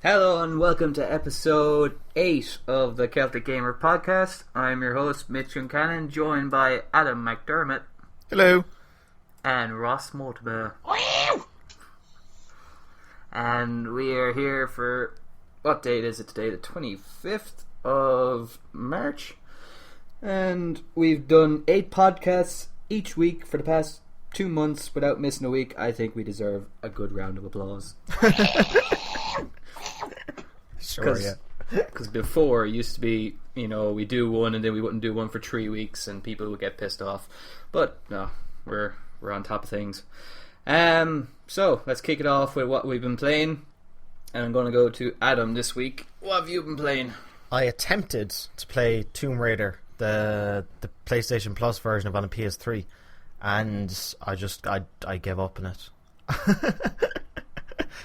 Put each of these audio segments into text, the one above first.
Hello and welcome to episode 8 of the Celtic Gamer Podcast. I'm your host, Mitch and Cannon, joined by Adam McDermott. Hello. And Ross Mortimer. And we are here for, what date is it today? The 25th of March. And we've done 8 podcasts each week for the past 2 months without missing a week. I think we deserve a good round of applause. Sure, yeah. Because before it used to be, we do one and then we wouldn't do one for 3 weeks and people would get pissed off. But no, we're on top of things. So let's kick it off with what we've been playing. And I'm going to go to Adam this week. What have you been playing? I attempted to play Tomb Raider, the PlayStation Plus version of on a PS3, and I gave up on it.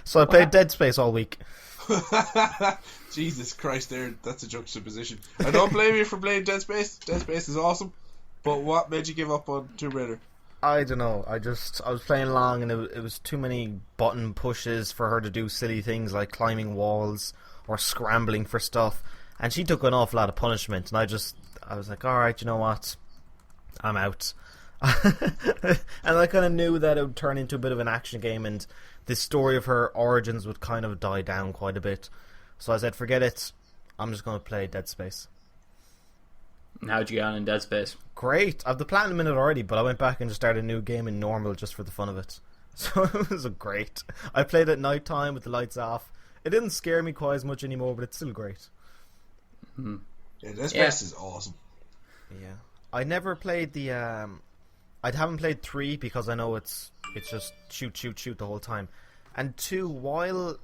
So I played Dead Space all week. Jesus Christ, that's a juxtaposition. I don't blame you for playing Dead Space. Dead Space is awesome. But what made you give up on Tomb Raider? I don't know. I was playing along and it was too many button pushes for her to do silly things like climbing walls or scrambling for stuff. And she took an awful lot of punishment. And I was like, alright, you know what? I'm out. And I kind of knew that it would turn into a bit of an action game and the story of her origins would kind of die down quite a bit. So I said, forget it. I'm just going to play Dead Space. And how'd you get on in Dead Space? Great. I've the platinum in it already, but I went back and just started a new game in normal just for the fun of it. So it was great. I played at night time with the lights off. It didn't scare me quite as much anymore, but it's still great. Mm-hmm. Yeah, Dead Space is awesome. Yeah. I never played the... I haven't played 3 because I know it's just shoot the whole time. And 2, while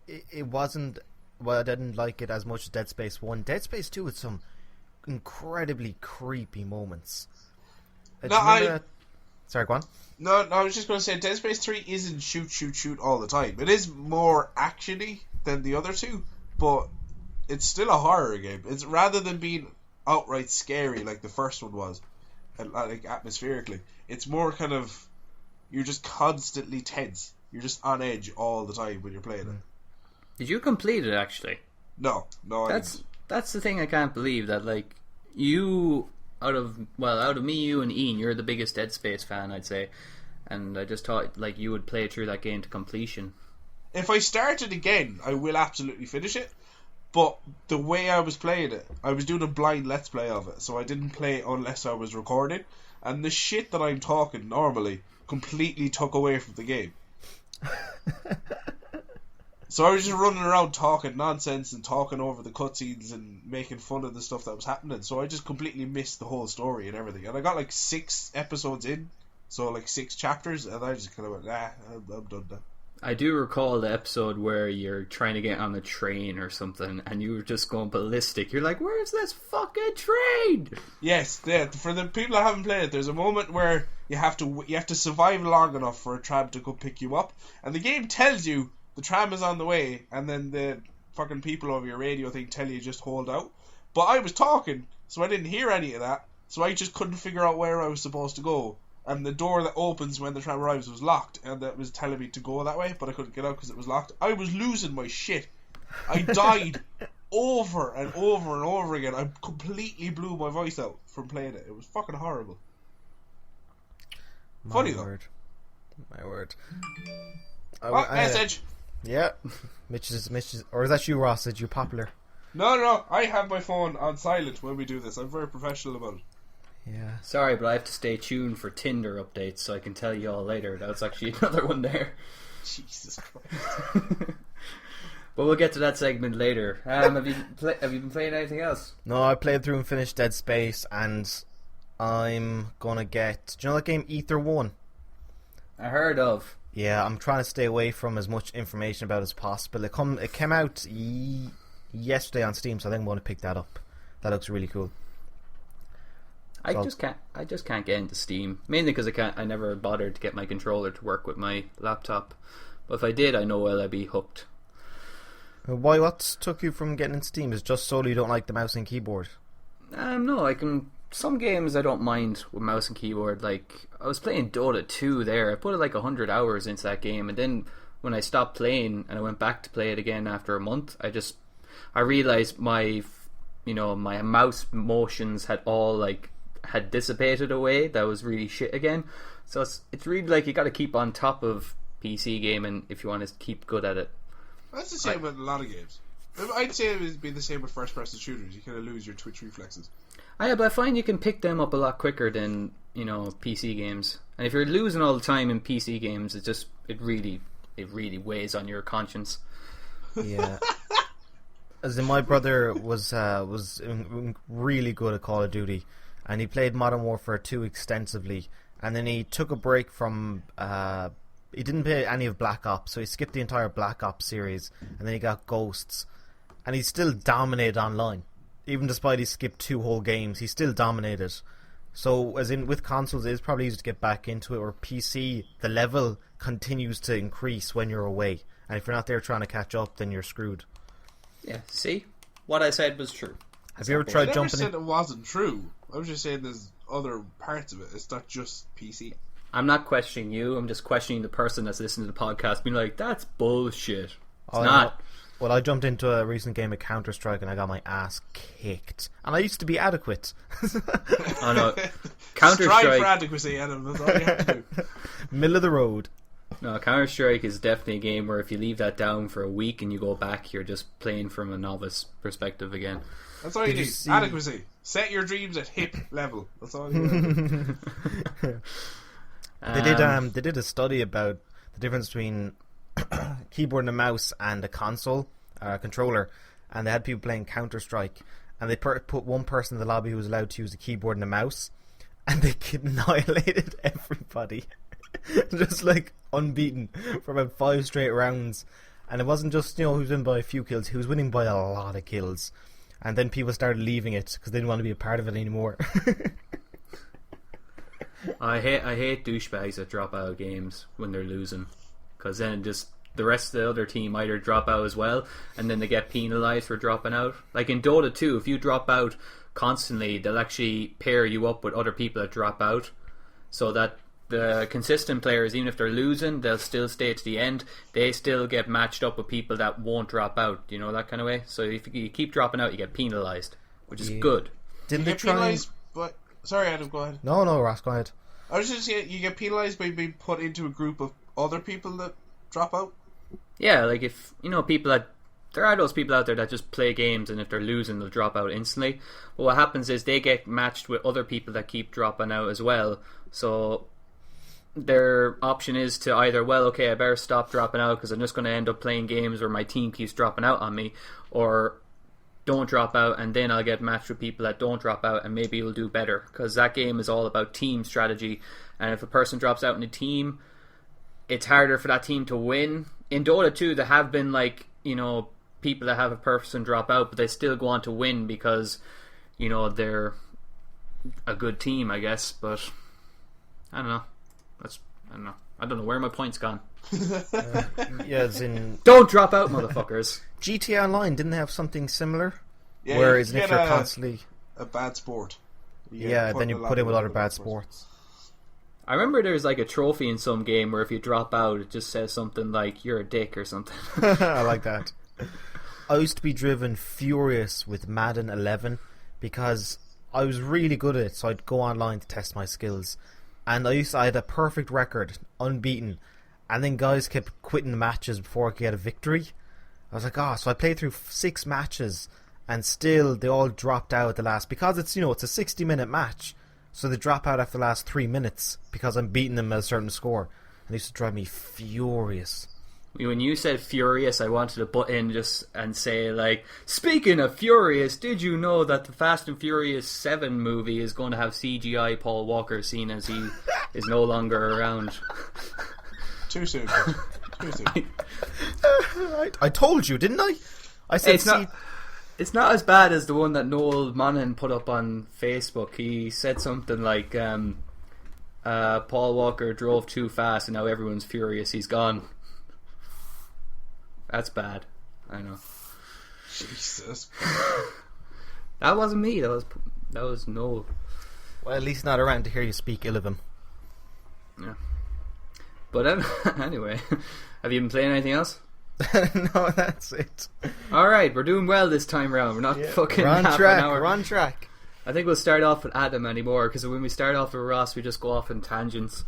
it wasn't... Well, I didn't like it as much as Dead Space 1. Dead Space 2 had some incredibly creepy moments. Sorry, go on. No, I was just going to say Dead Space 3 isn't shoot all the time. It is more actiony than the other two, but it's still a horror game. It's rather than being outright scary like the first one was, like atmospherically, it's more kind of, you're just constantly tense. You're just on edge all the time when you're playing it. Did you complete it actually? No, That's the thing I can't believe, that like you out of me, you and Ian, you're the biggest Dead Space fan, I'd say, and I just thought like you would play through that game to completion. If I start it again, I will absolutely finish it. But the way I was playing it, I was doing a blind let's play of it, so I didn't play it unless I was recording, and the shit that I'm talking normally completely took away from the game. So I was just running around talking nonsense and talking over the cutscenes and making fun of the stuff that was happening. So I just completely missed the whole story and everything. And I got like 6 episodes in, so like 6 chapters, and I just kind of went, I'm done now. I do recall the episode where you're trying to get on a train or something and you were just going ballistic. You're like, where's this fucking train? Yes, for the people that haven't played it, there's a moment where you have to survive long enough for a tram to come pick you up, and the game tells you the tram is on the way, and then the fucking people over your radio thing tell you just hold out. But I was talking, so I didn't hear any of that, so I just couldn't figure out where I was supposed to go. And the door that opens when the tram arrives was locked, and that was telling me to go that way, but I couldn't get out because it was locked. I was losing my shit. I died over and over and over again. I completely blew my voice out from playing it. It was fucking horrible. Funny though. My word. Message. Yeah, Mitch is, or is that you, Ross? That you popular? No, I have my phone on silent when we do this. I'm very professional about it. Yeah. Sorry, but I have to stay tuned for Tinder updates so I can tell you all later. That's actually another one there. Jesus Christ. But we'll get to that segment later. Have you been playing anything else? No, I played through and finished Dead Space, and I'm gonna get... Do you know that game Ether 1? I heard of. Yeah, I'm trying to stay away from as much information about it as possible. It came out yesterday on Steam, so I think I'm going to pick that up. That looks really cool. I just can't get into Steam, mainly because I never bothered to get my controller to work with my laptop. But if I did, I know I'd be hooked. Why? What took you from getting into Steam? Is it just solely you don't like the mouse and keyboard? No, some games I don't mind with mouse and keyboard. Like I was playing Dota 2 there. I put like 100 hours into that game, and then when I stopped playing and I went back to play it again after a month, I realized my mouse motions had dissipated away. That was really shit again. So it's really like you got to keep on top of PC gaming if you want to keep good at it. That's the same with a lot of games. I'd say it would be the same with first-person shooters. You kind of lose your twitch reflexes. But I find you can pick them up a lot quicker than PC games. And if you're losing all the time in PC games, it really weighs on your conscience. Yeah. As in, my brother was really good at Call of Duty, and he played Modern Warfare 2 extensively, and then he took a break from. He didn't play any of Black Ops, so he skipped the entire Black Ops series, and then he got Ghosts, and he still dominated online. Even despite he skipped 2 whole games, he still dominated. So, as in, with consoles, it is probably easy to get back into it, or PC, the level continues to increase when you're away, and if you're not there trying to catch up, then you're screwed. Yeah, see? What I said was true. Have you ever tried jumping in? I never said it wasn't true. I was just saying there's other parts of it. It's not just PC. I'm not questioning you. I'm just questioning the person that's listening to the podcast, being like, that's bullshit. It's not. Well, I jumped into a recent game of Counter-Strike and I got my ass kicked. And I used to be adequate. Oh no. Counter-Strike. Strive for adequacy, Adam. That's all you have to do. Middle of the road. No, Counter-Strike is definitely a game where if you leave that down for a week and you go back, you're just playing from a novice perspective again. That's all you need. Adequacy. Set your dreams at hip level. That's all you need. They did a study about the difference between keyboard and a mouse and a console controller, and they had people playing Counter-Strike, and they put one person in the lobby who was allowed to use a keyboard and a mouse, and they annihilated everybody. Just like unbeaten for about 5 straight rounds. And it wasn't just, he was winning by a few kills, he was winning by a lot of kills. And then people started leaving it because they didn't want to be a part of it anymore. I hate douchebags that drop out of games when they're losing, because then just the rest of the other team either drop out as well, and then they get penalised for dropping out. Like in Dota 2, if you drop out constantly, they'll actually pair you up with other people that drop out, so that the consistent players, even if they're losing, they'll still stay to the end. They still get matched up with people that won't drop out, that kind of way. So if you keep dropping out, you get penalised, which is good. Didn't they try penalised? But sorry, Adam, go ahead. No, Ross, go ahead. I was just saying, you get penalised by being put into a group of other people that drop out. Yeah, like if people that there are those people out there that just play games, and if they're losing, they'll drop out instantly. But what happens is they get matched with other people that keep dropping out as well. So their option is to either, I better stop dropping out because I'm just going to end up playing games where my team keeps dropping out on me, or don't drop out and then I'll get matched with people that don't drop out and maybe you'll do better, because that game is all about team strategy, and if a person drops out in a team, it's harder for that team to win. In Dota 2, there have been people that have a person drop out, but they still go on to win because they're a good team, I guess. But I don't know. I don't know where my point's gone. As in, don't drop out, motherfuckers. GTA Online didn't have something similar. Yeah, whereas if you're constantly a bad sport, then you put in with other bad sports. I remember there was like a trophy in some game where if you drop out, it just says something like "you're a dick" or something. I like that. I used to be driven furious with Madden 11 because I was really good at it, so I'd go online to test my skills. And I had a perfect record, unbeaten, and then guys kept quitting the matches before I could get a victory. I was like, so I played through 6 matches, and still they all dropped out at the last, because it's it's a 60-minute match, so they drop out after the last 3 minutes because I'm beating them at a certain score, and it used to drive me furious. When you said furious, I wanted to butt in and say, speaking of furious, did you know that the Fast and Furious 7 movie is going to have CGI Paul Walker, seen as he is no longer around? Too soon. I told you, didn't I? I said it's not as bad as the one that Noel Monaghan put up on Facebook. He said something like, Paul Walker drove too fast and now everyone's furious he's gone. That's bad. I know. Jesus. That wasn't me. That was Noel. Well, at least not around to hear you speak ill of him. Yeah. But anyway, Have you been playing anything else? No, that's it. Alright, we're doing well this time round. We're not fucking We're on half track. an hour. We're on track. I think we'll start off with Adam anymore, because when we start off with Ross, we just go off in tangents.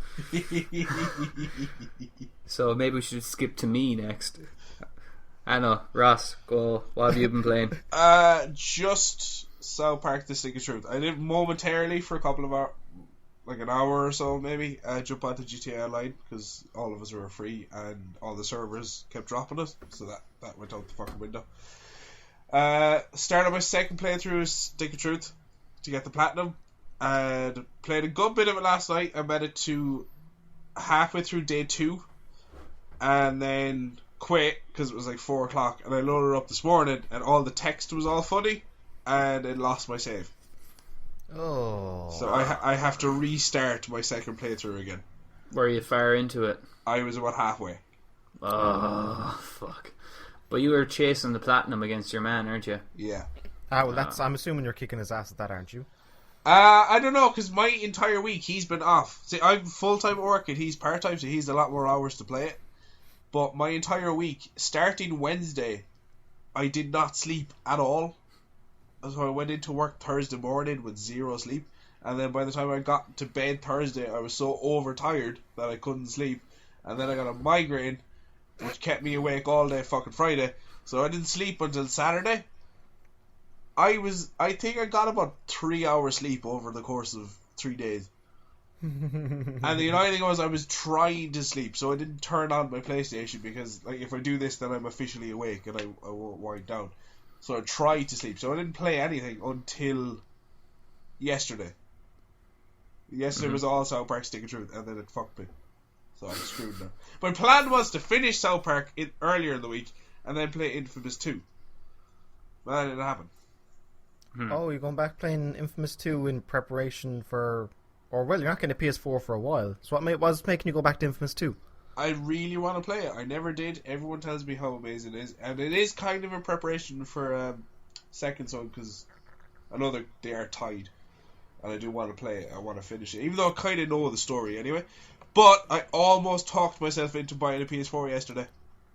So maybe we should skip to me next. I know, Ross, go. What have you been playing? Just South Park: The Stick of Truth. I did momentarily for a couple of hours, like an hour or so maybe, jump onto GTA Online because all of us were free and all the servers kept dropping us, so that went out the fucking window. Started my second playthrough of Stick of Truth to get the platinum, and played a good bit of it last night. I made it to halfway through day 2 and then quit because it was like 4 o'clock, and I loaded it up this morning and all the text was all funny and it lost my save. Oh. So I have to restart my second playthrough again. Were you far into it? I was about halfway. Oh, fuck. But you were chasing the platinum against your man, aren't you? Yeah. Well, I'm assuming you're kicking his ass at that, aren't you? I don't know, because my entire week he's been off. See, I'm full-time at work and he's part-time, so he's a lot more hours to play it. But my entire week, starting Wednesday, I did not sleep at all. So I went into work Thursday morning with 0 sleep, and then by the time I got to bed Thursday, I was so overtired that I couldn't sleep, and then I got a migraine, which kept me awake all day fucking Friday, so I didn't sleep until Saturday. I think I got about 3 hours sleep over the course of 3 days. And the annoying thing was I was trying to sleep, so I didn't turn on my PlayStation because like if I do this then I'm officially awake and I won't wind down. So I tried to sleep, so I didn't play anything until yesterday. Yesterday was all South Park Stick of Truth, and then it fucked me. So I'm screwed now. My plan was to finish South Park earlier in the week and then play Infamous 2. But that didn't happen. Oh, you're going back playing Infamous 2 in preparation for... Or, well, you're not getting a PS4 for a while. So what was making you go back to Infamous 2? I really want to play it. I never did. Everyone tells me how amazing it is. And it is kind of a preparation for Second Son, because I know they are tied. And I do want to play it. I want to finish it. Even though I kind of know the story anyway. But I almost talked myself into buying a PS4 yesterday.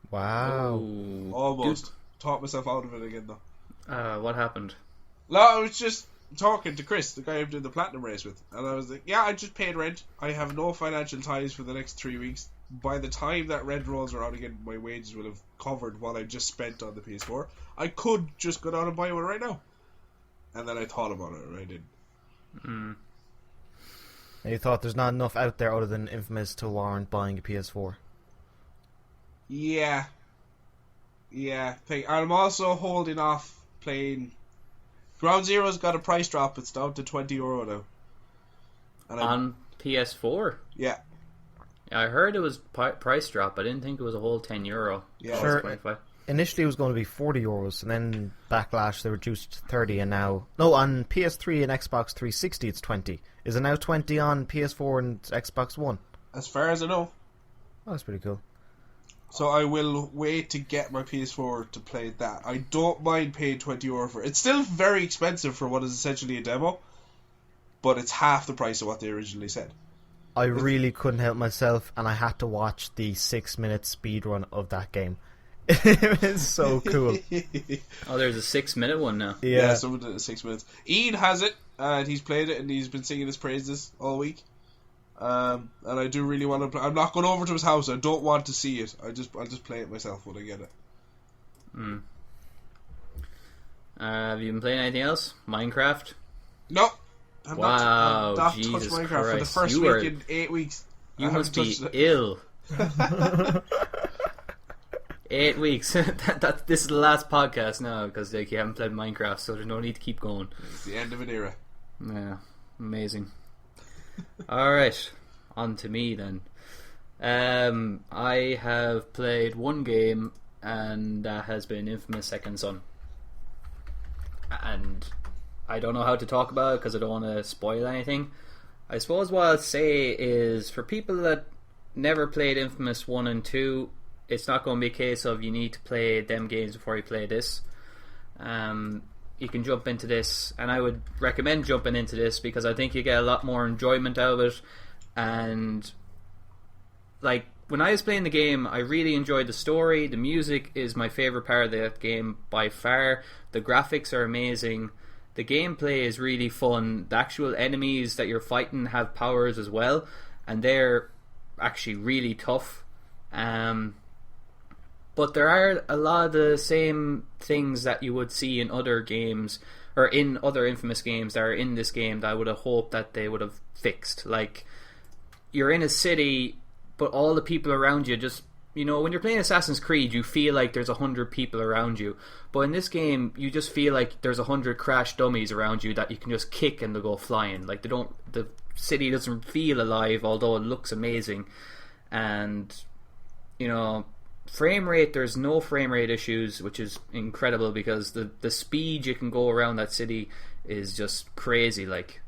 Wow. Ooh. Almost. Talked myself out of it again, though. What happened? No, I was just talking to Chris, the guy I'm doing the Platinum race with. And I was like, yeah, I just paid rent. I have no financial ties for the next 3 weeks. By the time that rent rolls around again, my wages will have covered what I just spent on the PS4. I could just go down and buy one right now. And then I thought about it, and I didn't. And you thought there's not enough out there other than Infamous to warrant buying a PS4? Yeah. I'm also holding off playing... Ground Zero's got a price drop. It's down to €20 now. And on PS4? Yeah. I heard it was price drop. I didn't think it was a whole €10. Yeah. Sure. 25. Initially it was going to be €40, and then Backlash they reduced to 30, and now... No, on PS3 and Xbox 360 it's 20. Is it now 20 on PS4 and Xbox One? As far as I know. Oh, that's pretty cool. So I will wait to get my PS4 to play that. I don't mind paying €20 for it. It's still very expensive for what is essentially a demo, but it's half the price of what they originally said. I really couldn't help myself, and I had to watch the 6-minute speedrun of that game. It was so cool. Oh, there's a 6-minute one now. Yeah, someone did it in 6 minutes. Ian has it, and he's played it, and he's been singing his praises all week. And I do really want to play. I'm not going over to his house. I don't want to see it. I'll just play it myself when I get it. Have you been playing anything else? Minecraft? No. I've not touched Jesus Minecraft Christ. for the first week in 8 weeks. You must be ill. 8 weeks. This is the last podcast now because you haven't played Minecraft, so there's no need to keep going. It's the end of an era. Yeah, amazing. Alright, on to me then. I have played one game, and that has been Infamous Second Son. And I don't know how to talk about it because I don't want to spoil anything. I suppose what I'll say is, for people that never played Infamous 1 and 2, it's not going to be a case of you need to play them games before you play this. You can jump into this, and I would recommend jumping into this because I think you get a lot more enjoyment out of it. And like when I was playing the game, I really enjoyed the story. The music is my favorite part of that game by far. The graphics are amazing. The gameplay is really fun. The actual enemies that you're fighting have powers as well, and they're actually really tough. But there are a lot of the same things that you would see in other games, or in other Infamous games that are in this game, that I would have hoped that they would have fixed. Like, you're in a city, but all the people around you just, you know, when you're playing Assassin's Creed, you feel like there's 100 people around you. But in this game, you just feel like there's 100 crash dummies around you that you can just kick and they'll go flying. Like, the city doesn't feel alive, although it looks amazing. And, you know, frame rate, there's no frame rate issues, which is incredible, because the speed you can go around that city is just crazy. Like,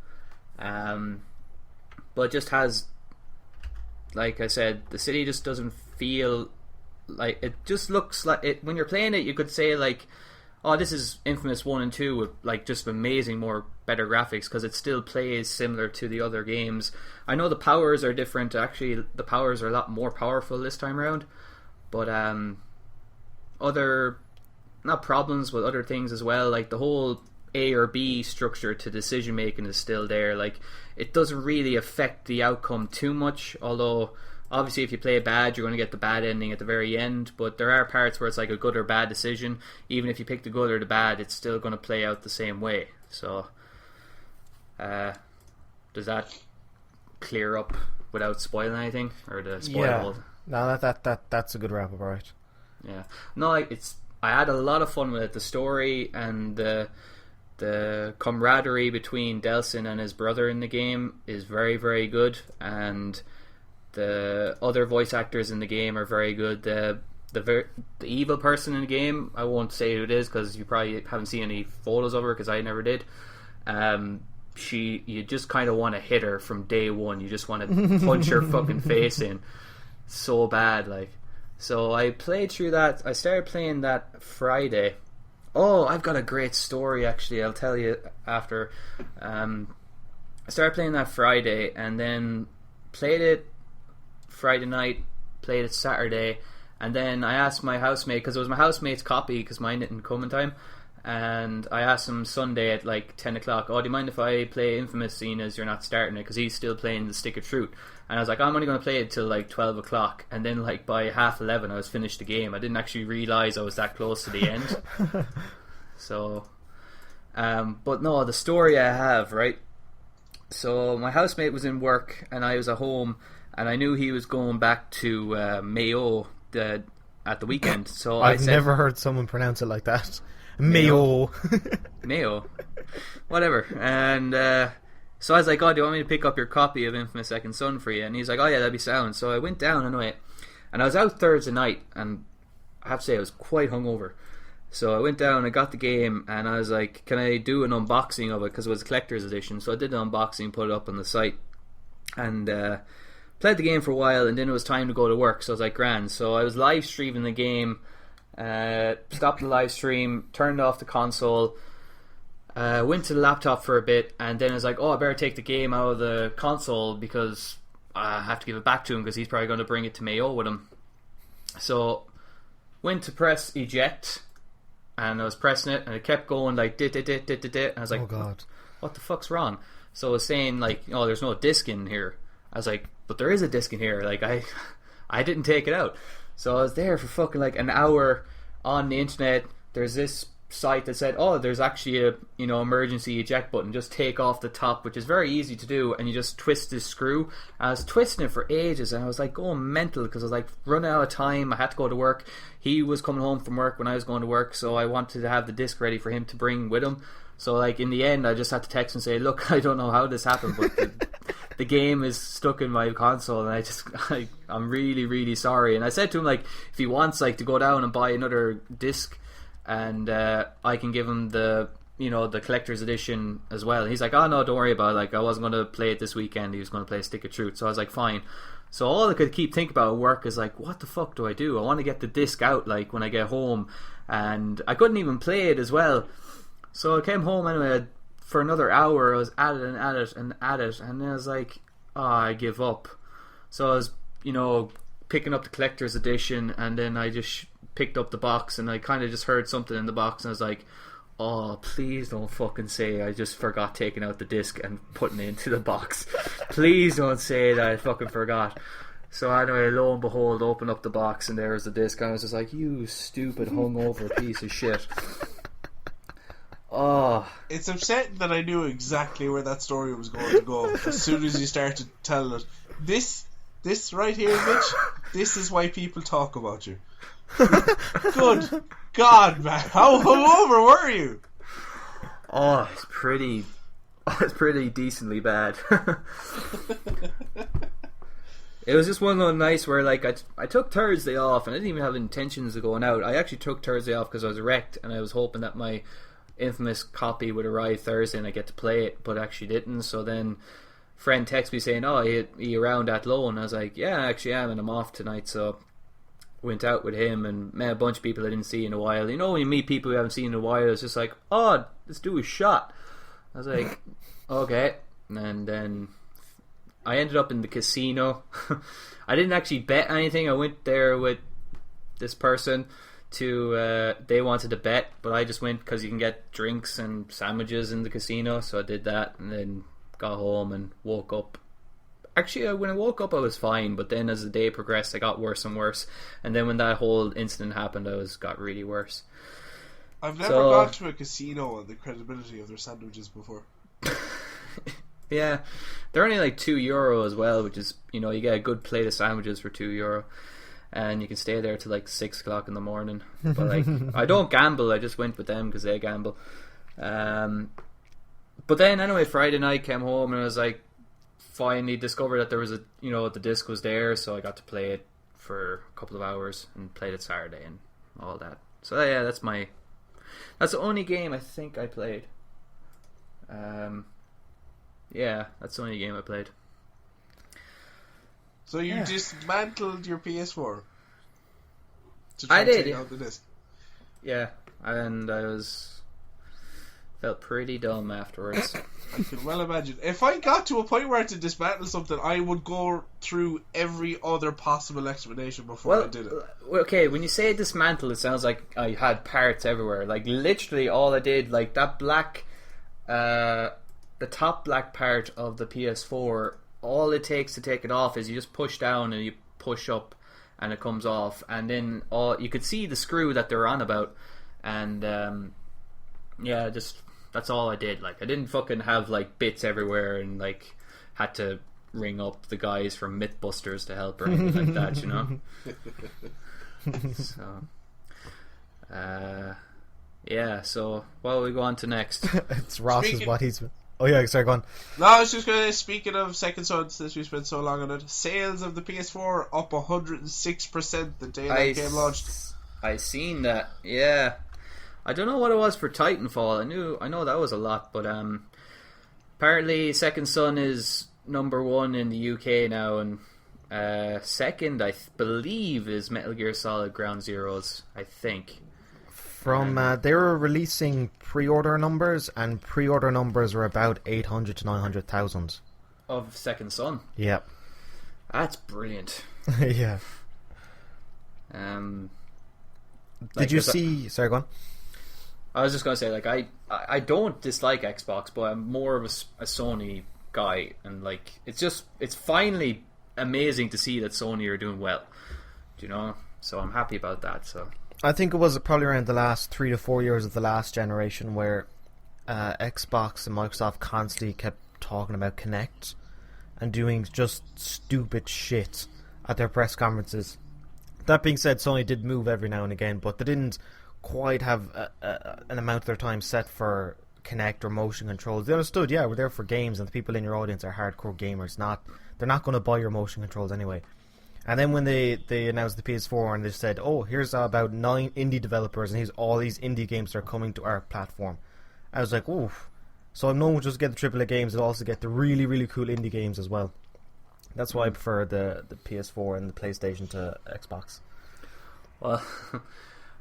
but it just has, like I said, the city just doesn't feel like, it just looks like it when you're playing it. You could say like, oh, this is Infamous 1 and 2 with like just amazing, better graphics, because it still plays similar to the other games. I know the powers are different. Actually, the powers are a lot more powerful this time around. But other, not problems, but other things as well, like the whole A or B structure to decision making is still there. Like, it doesn't really affect the outcome too much, although obviously if you play bad, you're going to get the bad ending at the very end. But there are parts where it's like a good or bad decision. Even if you pick the good or the bad, it's still going to play out the same way. So does that clear up without spoiling anything, or the spoilable? No, that's a good wrap up, right? Yeah. No, I had a lot of fun with it. The story and the camaraderie between Delsin and his brother in the game is very, very good, and the other voice actors in the game are very good. The evil person in the game, I won't say who it is because you probably haven't seen any photos of her, because I never did. You just kind of want to hit her from day one. You just want to punch her fucking face in so bad. Like, so I played through that. I started playing that Friday. Oh, I've got a great story, actually. I'll tell you after. I started playing that Friday, and then played it Friday night, played it Saturday, and then I asked my housemate, because it was my housemate's copy, because mine didn't come in time, and I asked him Sunday at like 10 o'clock, oh, do you mind if I play Infamous, seeing as you're not starting it, because he's still playing the Stick of Truth. And I was like, I'm only going to play it till like 12 o'clock, and then like by 11:30 I was finished the game. I didn't actually realise I was that close to the end. So but no, the story I have, right? So my housemate was in work and I was at home, and I knew he was going back to Mayo at the weekend. So I've never heard someone pronounce it like that. Mayo. Mayo. Whatever. And so I was like, oh, do you want me to pick up your copy of Infamous Second Son for you? And he's like, oh yeah, that'd be sound. So I went down anyway, and I was out Thursday night, and I have to say I was quite hungover. So I went down, I got the game, and I was like, can I do an unboxing of it, because it was a collector's edition. So I did the unboxing, put it up on the site, and played the game for a while, and then it was time to go to work. So I was like, grand. So I was live streaming the game, stopped the live stream, turned off the console, went to the laptop for a bit, and then I was like, oh, I better take the game out of the console, because I have to give it back to him, because he's probably going to bring it to Mayo with him. So went to press eject, and I was pressing it, and it kept going like dit. And I was like, oh god, what the fuck's wrong? So it was saying like, oh, there's no disc in here. I was like, but there is a disc in here. Like, I didn't take it out. So I was there for fucking like an hour on the internet. There's this site that said, oh, there's actually a emergency eject button, just take off the top, which is very easy to do, and you just twist this screw. I was twisting it for ages, and I was like going mental, because I was like running out of time. I had to go to work. He was coming home from work when I was going to work, so I wanted to have the disc ready for him to bring with him. So like in the end I just had to text and say, look, I don't know how this happened, but the game is stuck in my console, and I'm really, really sorry. And I said to him, like, if he wants like to go down and buy another disc, and I can give him the collector's edition as well. And he's like, oh no, don't worry about it. Like, I wasn't going to play it this weekend. He was going to play Stick of Truth. So I was like, fine. So all I could keep thinking about at work is like, what the fuck do I do? I want to get the disc out like when I get home, and I couldn't even play it as well. So I came home anyway. For another hour I was at it, and then I was like, oh, I give up. So I was picking up the collector's edition, and then I just picked up the box, and I kind of just heard something in the box, and I was like, oh, please don't fucking say I just forgot taking out the disc and putting it into the box. Please don't say that I fucking forgot. So anyway, lo and behold, open up the box and there's the disc, and I was just like, you stupid hungover piece of shit. Oh. It's upsetting that I knew exactly where that story was going to go as soon as you started telling it. This right here, Mitch, this is why people talk about you. Good God, man. How hungover were you? Oh, it's pretty decently bad. It was just one of those nights where, like, I took Thursday off, and I didn't even have intentions of going out. I actually took Thursday off because I was wrecked, and I was hoping that my infamous copy would arrive Thursday and I get to play it, but actually didn't. So then friend texted me saying, oh, are you around at low? And I was like, yeah, I actually am, and I'm off tonight. So went out with him and met a bunch of people I didn't see in a while. You know, when you meet people you haven't seen in a while, it's just like, oh, let's do a shot. I was like, okay. And then I ended up in the casino. I didn't actually bet anything. I went there with this person to they wanted to bet, but I just went because you can get drinks and sandwiches in the casino, so I did that, and then got home and woke up. Actually, when I woke up I was fine, but then as the day progressed I got worse and worse, and then when that whole incident happened I got really worse. I've never gone to a casino on the credibility of their sandwiches before. Yeah, they're only like €2 as well, which is, you know, you get a good plate of sandwiches for €2, and you can stay there till like 6 o'clock in the morning. But like, I don't gamble, I just went with them because they gamble. But then anyway, Friday night came home and I was like, finally discovered that there was the disc was there, so I got to play it for a couple of hours and played it Saturday and all that. So yeah, that's the only game I think I played. Yeah, that's the only game I played. So you dismantled your PS4? I did. Take out the disc. Yeah, and I felt pretty dumb afterwards. I can well imagine. If I got to a point where I had to dismantle something, I would go through every other possible explanation before I did it. Okay, when you say dismantle, it sounds like I had parts everywhere. Like, literally all I did, like that black... the top black part of the PS4, all it takes to take it off is you just push down and you push up and it comes off, and then you could see the screw that they're on about, and just that's all I did. Like, I didn't fucking have like bits everywhere and like had to ring up the guys from Mythbusters to help or anything like that, you know. So so what will we go on to next? It's Ross's what he's... Oh yeah, sorry, go on. No, I was just going to, speaking of Second Son, since we spent so long on it, sales of the PS4 up 106% the day that game launched. I seen that, yeah. I don't know what it was for Titanfall. I know that was a lot, but apparently Second Son is number 1 in the UK now, and second, I believe, is Metal Gear Solid Ground Zeroes, I think. They were releasing pre-order numbers, and pre-order numbers were about 800 to 900,000 of Second Son. Yep, that's brilliant. Yeah. Did you see? Sorry, go on. I was just gonna say, like, I don't dislike Xbox, but I'm more of a Sony guy, and like, it's finally amazing to see that Sony are doing well. Do you know? So I'm happy about that. So. I think it was probably around the last 3 to 4 years of the last generation where Xbox and Microsoft constantly kept talking about Kinect and doing just stupid shit at their press conferences. That being said, Sony did move every now and again, but they didn't quite have an amount of their time set for Kinect or motion controls. They understood, yeah, we're there for games, and the people in your audience are hardcore gamers. They're not going to buy your motion controls anyway. And then when they announced the PS4 and they said, oh, here's about 9 indie developers and here's all these indie games that are coming to our platform, I was like, oof. So I'm not going to just get the AAA games, I'll also get the really, really cool indie games as well. That's why I prefer the PS4 and the PlayStation to Xbox. Well,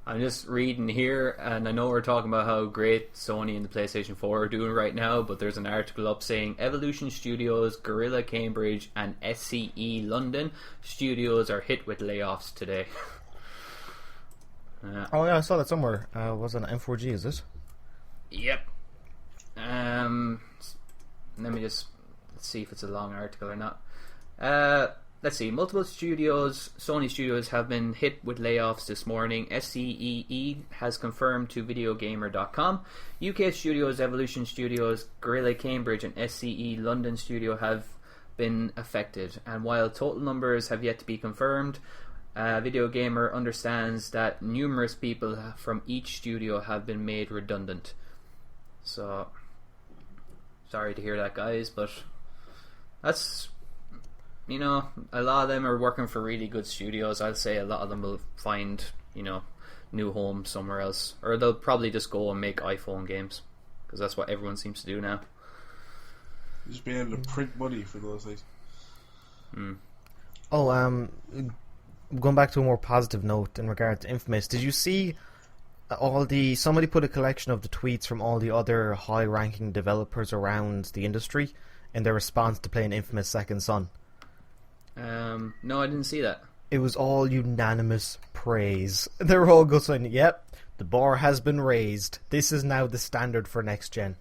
I'm just reading here, and I know we're talking about how great Sony and the PlayStation 4 are doing right now, but there's an article up saying Evolution Studios, Guerrilla Cambridge, and SCE London studios are hit with layoffs today. Oh yeah, I saw that somewhere. Was it an M4G, is it? Yep. Let me just see if it's a long article or not. Let's see. Multiple studios, Sony studios, have been hit with layoffs this morning. SCEE has confirmed to videogamer.com. UK studios, Evolution Studios, Guerrilla Cambridge, and SCE London studio have been affected. And while total numbers have yet to be confirmed, Video Gamer understands that numerous people from each studio have been made redundant. So, sorry to hear that, guys, but that's, you know, a lot of them are working for really good studios. I'd say a lot of them will find, you know, new home somewhere else, or they'll probably just go and make iPhone games, because that's what everyone seems to do now. Just being able to print money for those things. Going back to a more positive note in regard to Infamous, did you see somebody put a collection of the tweets from all the other high-ranking developers around the industry in their response to playing Infamous Second Son? No, I didn't see that. It was all unanimous praise. They were all saying, yep, the bar has been raised. This is now the standard for next gen.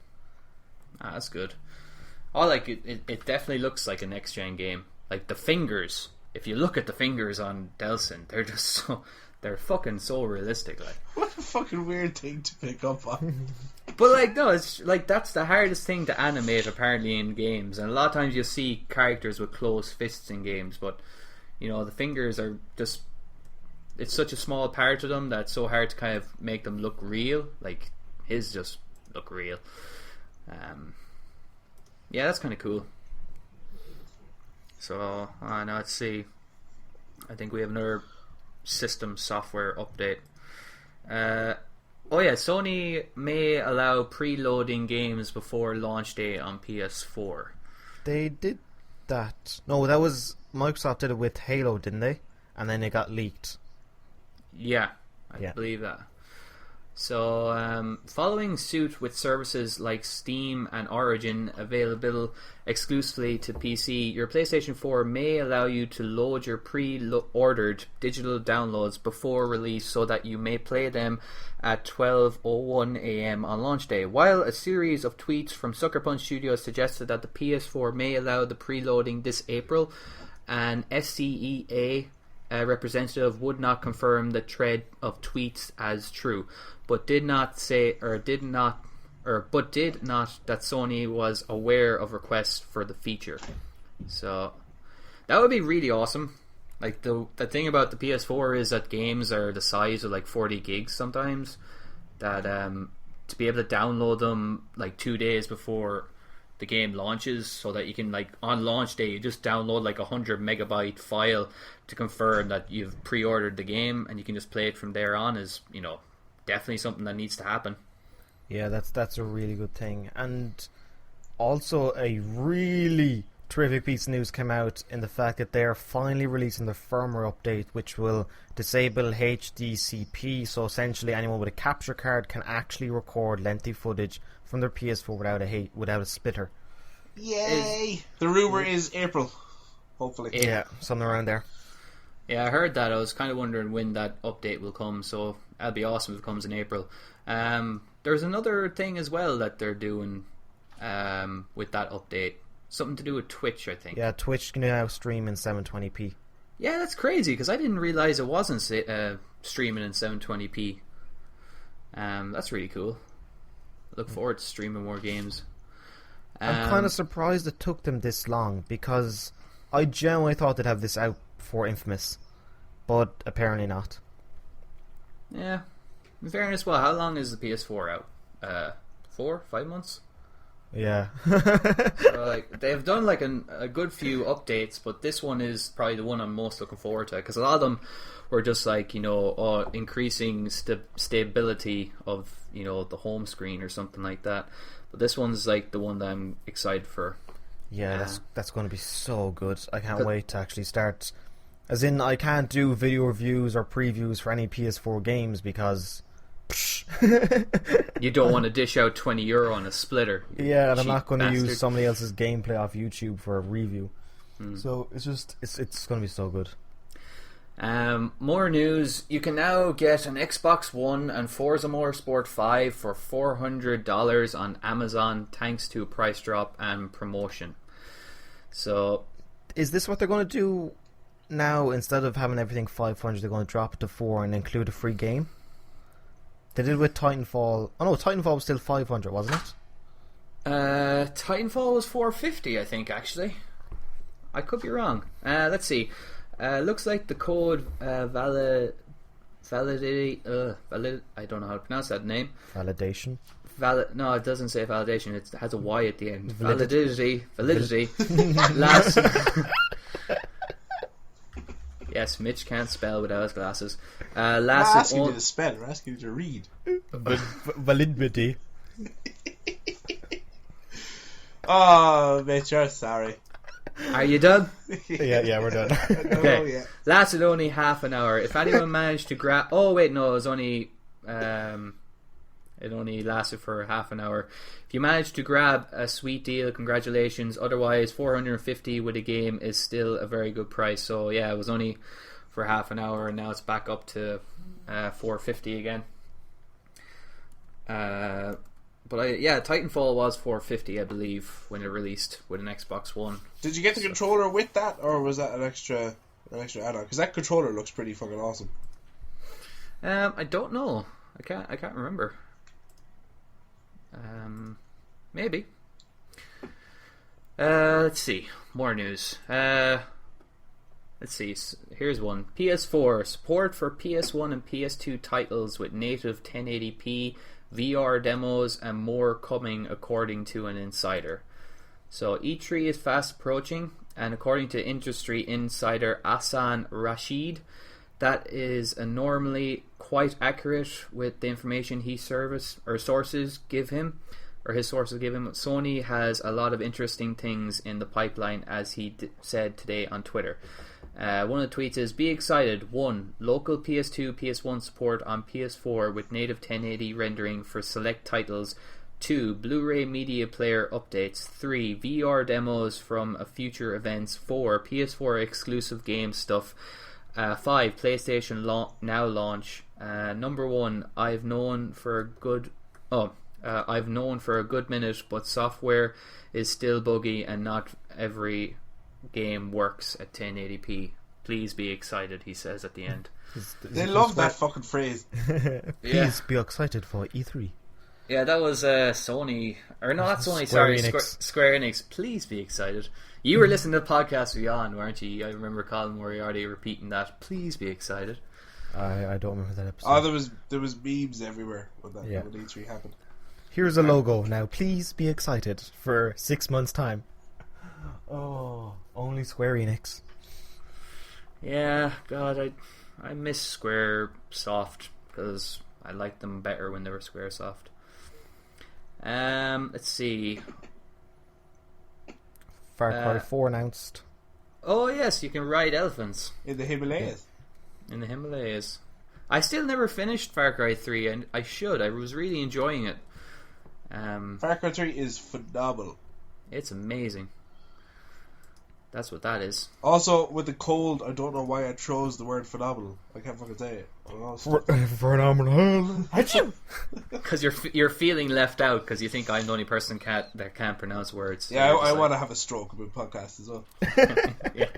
That's good. I like it. It definitely looks like a next gen game. Like the fingers. If you look at the fingers on Delson, they're just they're fucking so realistic. Like, what a fucking weird thing to pick up on. But like, no, it's like that's the hardest thing to animate apparently in games, and a lot of times you'll see characters with closed fists in games, but you know the fingers are just, it's such a small part of them that it's so hard to kind of make them look real. Like his just look real. Yeah, that's kind of cool. So now let's see. I think we have another system software update. Sony may allow preloading games before launch day on PS4. They did that. No, that was Microsoft did it with Halo, didn't they? And then it got leaked. Yeah, I believe that. So, following suit with services like Steam and Origin available exclusively to PC, your PlayStation 4 may allow you to load your pre-ordered digital downloads before release so that you may play them at 12:01 a.m. on launch day. While a series of tweets from Sucker Punch Studios suggested that the PS4 may allow the preloading this April, an SCEA representative would not confirm the thread of tweets as true, but did not that Sony was aware of requests for the feature. So that would be really awesome. Like the thing about the PS4 is that games are the size of like 40 gigs sometimes. That to be able to download them like 2 days before the game launches, so that you can, like, on launch day you just download like 100 megabyte file to confirm that you've pre-ordered the game, and you can just play it from there on, is, you know, definitely something that needs to happen. Yeah, that's a really good thing. And also a really terrific piece of news came out in the fact that they're finally releasing the firmware update, which will disable HDCP, so essentially anyone with a capture card can actually record lengthy footage from their PS4 without a splitter. Yay! The rumour is April, hopefully. Yeah, something around there. Yeah, I heard that. I was kind of wondering when that update will come, so that'll be awesome if it comes in April. There's another thing as well that they're doing with that update. Something to do with Twitch, I think. Yeah, Twitch can now stream in 720p. Yeah, that's crazy, because I didn't realise it wasn't streaming in 720p. That's really cool. I look forward to streaming more games. I'm kind of surprised it took them this long, because I genuinely thought they'd have this out for Infamous, but apparently not. Yeah. In fairness, well, how long is the PS4 out? 4-5 months? Yeah. So, like, they've done like a good few updates, but this one is probably the one I'm most looking forward to, because a lot of them were just like, you know, increasing stability of, you know, the home screen or something like that. But this one's like the one that I'm excited for. Yeah, that's going to be so good. I can't wait to actually start As in, I can't do video reviews or previews for any PS4 games because... You don't want to dish out €20 on a splitter. Yeah, and I'm not going to bastard. use somebody else's gameplay off YouTube for a review. So it's going to be so good. More news. You can now get an Xbox One and Forza Motorsport 5 for $400 on Amazon thanks to a price drop and promotion. So, is this what they're going to do now? Instead of having everything 500, they're going to drop it to 4 and include a free game? They did with Titanfall. Oh no, Titanfall was still 500, wasn't it? Titanfall was $450, I think, actually. I could be wrong. Let's see. Looks like the code validity. I don't know how to pronounce that name. Validation. No, it doesn't say validation. It has a Y at the end. Validity. Validity. Last. Yes, Mitch can't spell without his glasses. I'm not asking you to spell. We're asking you to read. Validity. Oh, Mitch, you're sorry. Are you done? Yeah, we're done. Okay. Yeah. Lasted only half an hour. If anyone managed to grab... Oh, wait, no, it was only... It only lasted for half an hour. If you managed to grab a sweet deal, congratulations. Otherwise, $450 with a game is still a very good price. So, yeah, it was only for half an hour, and now it's back up to $450 again. Titanfall was $450, I believe, when it released with an Xbox One. Did you get the controller with that, or was that an extra add-on? Because that controller looks pretty fucking awesome. I don't know. I can't remember. Maybe. Let's see. More news. Let's see. Here's one. PS4 support for PS1 and PS2 titles with native 1080p, VR demos, and more coming, according to an insider. So E3 is fast approaching, and according to industry insider Hassan Rashid, that is normally quite accurate with the information his sources give him. Sony has a lot of interesting things in the pipeline, as he said today on Twitter. One of the tweets is, be excited. 1. Local PS2, PS1 support on PS4 with native 1080 rendering for select titles. 2. Blu-ray media player updates. 3. VR demos from future events. 4. PS4 exclusive game stuff. 5. PlayStation Now launch. Number 1. I've known for a good minute, but software is still buggy and not every game works at 1080p. Please be excited, he says at the end. They love that fucking phrase. Please be excited for E3. Yeah, that was Sony, or not Sony, Square Enix. Please be excited. You were listening to the podcast beyond, weren't you? I remember Colin Moriarty repeating that. Please be excited. I don't remember that episode. Oh, there was memes everywhere when E3 happened. Here's a logo now. Please be excited for 6 months' time. Oh, only Square Enix. Yeah, God, I miss Square Soft because I liked them better when they were Square Soft. Let's see. Far Cry 4 announced. Oh yes, you can ride elephants In the Himalayas. in the Himalayas. I still never finished Far Cry 3, and I should. I was really enjoying it. Far Cry 3 is phenomenal. It's amazing. That's what that is. Also, with the cold, I don't know why I chose the word phenomenal. I can't fucking say it. Phenomenal. Because you're feeling left out because you think I'm the only person that can't pronounce words. So yeah, I want to have a stroke about podcast as well. Yeah.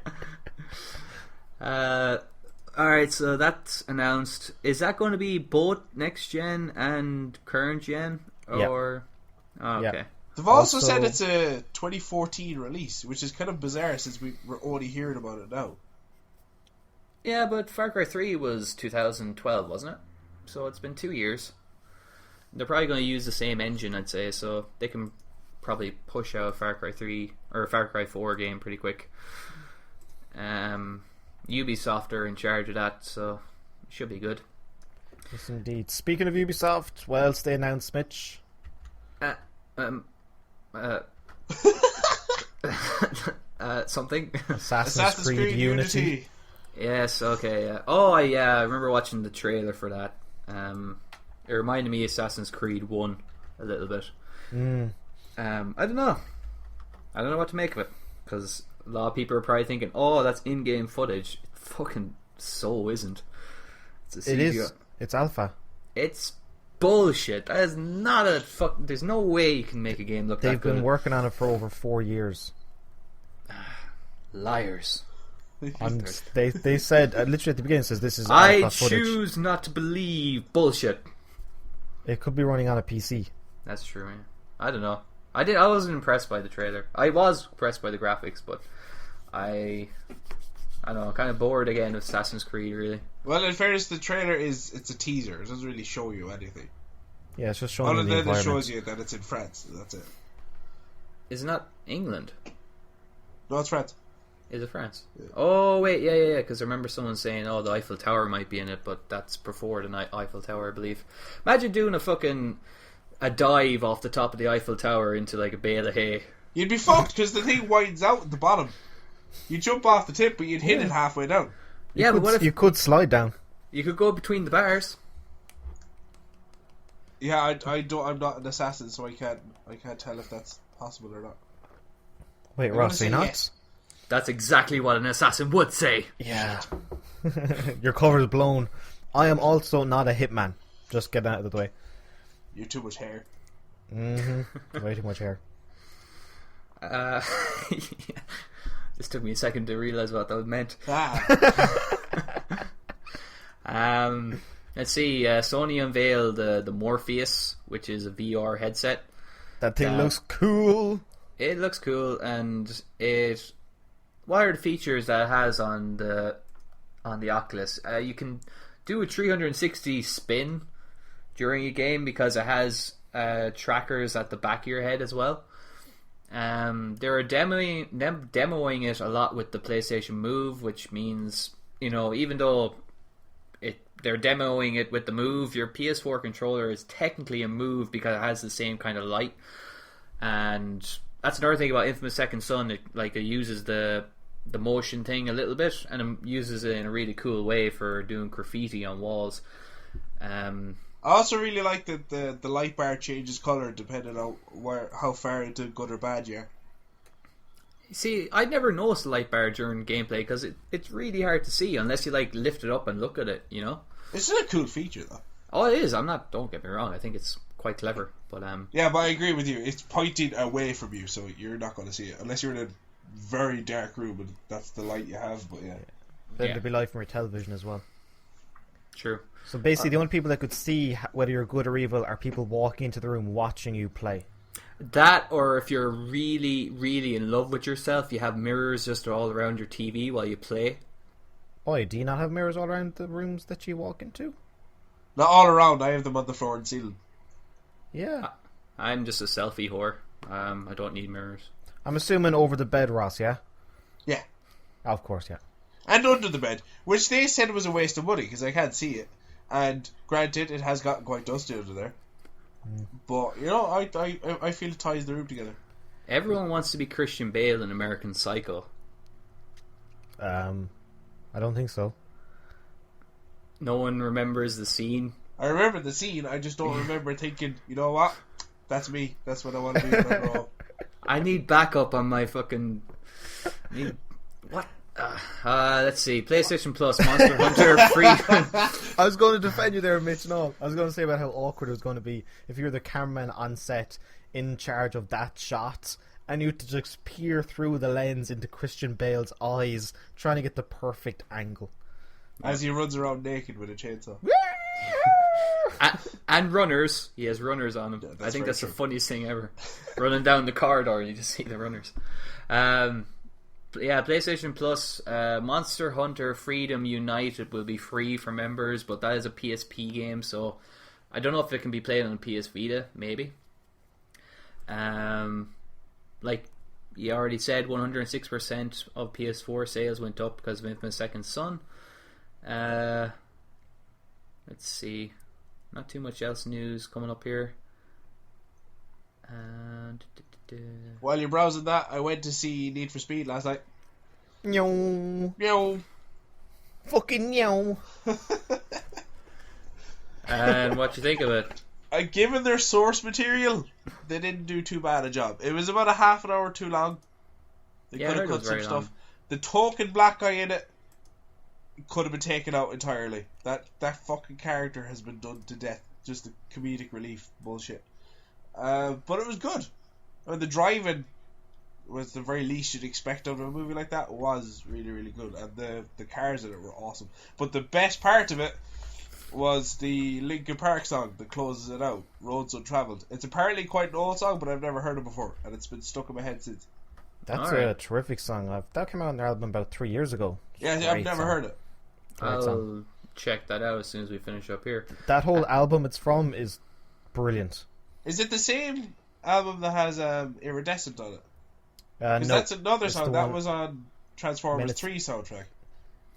Alright, so that's announced. Is that going to be both next gen and current gen? Or Oh, okay. Yeah. They've also said it's a 2014 release, which is kind of bizarre since we're only hearing about it now. Yeah, but Far Cry 3 was 2012, wasn't it? So it's been 2 years. They're probably going to use the same engine, I'd say, so they can probably push out Far Cry 3 or Far Cry 4 game pretty quick. Ubisoft are in charge of that, so it should be good. Yes, indeed. Speaking of Ubisoft, what else they announced, Mitch? Something. Assassin's Creed Unity. Yes, okay, yeah. Oh, I remember watching the trailer for that. It reminded me of Assassin's Creed 1 a little bit. I don't know. I don't know what to make of it. Because a lot of people are probably thinking, oh, that's in-game footage. It fucking so isn't. It's a CGI. It is. It's alpha. It's bullshit. That is not a fuck. There's no way you can make a game look that good. They've been working on it for over 4 years. Liars. They said literally at the beginning, it says this is I alpha footage. choose not to believe bullshit. It could be running on a PC. That's true. Yeah. I don't know. I wasn't impressed by the trailer. I was impressed by the graphics, but I don't know. I'm kind of bored again of Assassin's Creed. Really. Well, in fairness, the trailer it's a teaser. It doesn't really show you anything. Yeah, it's just showing Other you the than it environment. shows you that it's in France. That's it. Isn't that England? No, it's France. Is it France? Yeah. Oh wait, yeah. Because I remember someone saying, "Oh, the Eiffel Tower might be in it," but that's before the Eiffel Tower, I believe. Imagine doing a dive off the top of the Eiffel Tower into like a bale of hay. You'd be fucked because the thing widens out at the bottom. You jump off the tip, but you'd hit it halfway down. Yeah, but what if you could slide down? you could go between the bars? Yeah, I'm not an assassin, so I can't tell if that's possible or not. Wait, I'm Ross, gonna are you say not? yes. That's exactly what an assassin would say. Yeah. Your cover is blown. I am also not a hitman. Just get that out of the way. You're too much hair. Way too much hair. Yeah. Just took me a second to realise what that meant. Let's see. Sony unveiled the Morpheus, which is a VR headset. That thing looks cool. It looks cool, and what are the features that it has on the Oculus? You can do a 360 spin during a game because it has trackers at the back of your head as well. They're demoing it a lot with the PlayStation Move, which means, even though they're demoing it with the Move, your PS4 controller is technically a Move because it has the same kind of light. And that's another thing about Infamous Second Son. It uses the motion thing a little bit, and it uses it in a really cool way for doing graffiti on walls. I also really like that the light bar changes colour depending on how far into good or bad you are. See, I never noticed the light bar during gameplay because it's really hard to see unless you lift it up and look at it. It's still a cool feature though. Oh, it is. Don't get me wrong. I think it's quite clever. But yeah, but I agree with you. It's pointing away from you, so you're not going to see it unless you're in a very dark room and that's the light you have. But yeah, Then there'd be light from your television as well. True. So basically, the only people that could see whether you're good or evil are people walking into the room watching you play. That, or if you're really, really in love with yourself, you have mirrors just all around your TV while you play. Oh, do you not have mirrors all around the rooms that you walk into? not all around. I have them on the floor and ceiling. Yeah. I'm just a selfie whore. I don't need mirrors. I'm assuming over the bed, Ross, yeah? Yeah. Of course, yeah. And under the bed, which they said was a waste of money because I can't see it. And granted, it has gotten quite dusty under there. But, you know, I feel it ties the room together. Everyone wants to be Christian Bale in American Psycho. I don't think so. No one remembers the scene. I remember the scene, I just don't remember thinking, you know what? That's me. That's what I want to be when I grow up. I need backup on my fucking... What? Let's see. PlayStation Plus, Monster Hunter, free... I was going to defend you there, Mitch. No, I was going to say about how awkward it was going to be if you're the cameraman on set in charge of that shot and you had to just peer through the lens into Christian Bale's eyes trying to get the perfect angle. As he runs around naked with a chainsaw. And runners. He has runners on him. Yeah, I think that's true. the funniest thing ever. Running down the corridor and you just see the runners. Yeah, PlayStation Plus, Monster Hunter Freedom United will be free for members, but that is a PSP game, so I don't know if it can be played on PS Vita, maybe. Like you already said, 106% of PS4 sales went up because of Infamous Second Son. Let's see. Not too much else news coming up here. While you're browsing that, I went to see Need for Speed last night. No. Yo. Fucking meow. And what you think of it? Given their source material, they didn't do too bad a job. It was about a half an hour too long. They could have cut some stuff. The token black guy in it could have been taken out entirely. That fucking character has been done to death. Just a comedic relief bullshit. But it was good. I mean, the driving was the very least you'd expect of a movie like that. It was really, really good. And the cars in it were awesome. But the best part of it was the Linkin Park song that closes it out, Roads Untraveled. It's apparently quite an old song, but I've never heard it before, and it's been stuck in my head since. That's a terrific song. That came out on their album about 3 years ago. Yeah, I've never heard it. I'll check that out as soon as we finish up here. That whole album it's from is brilliant. Is it the same album that has Iridescent on it? Because no, that's another song that was on Transformers 3 soundtrack.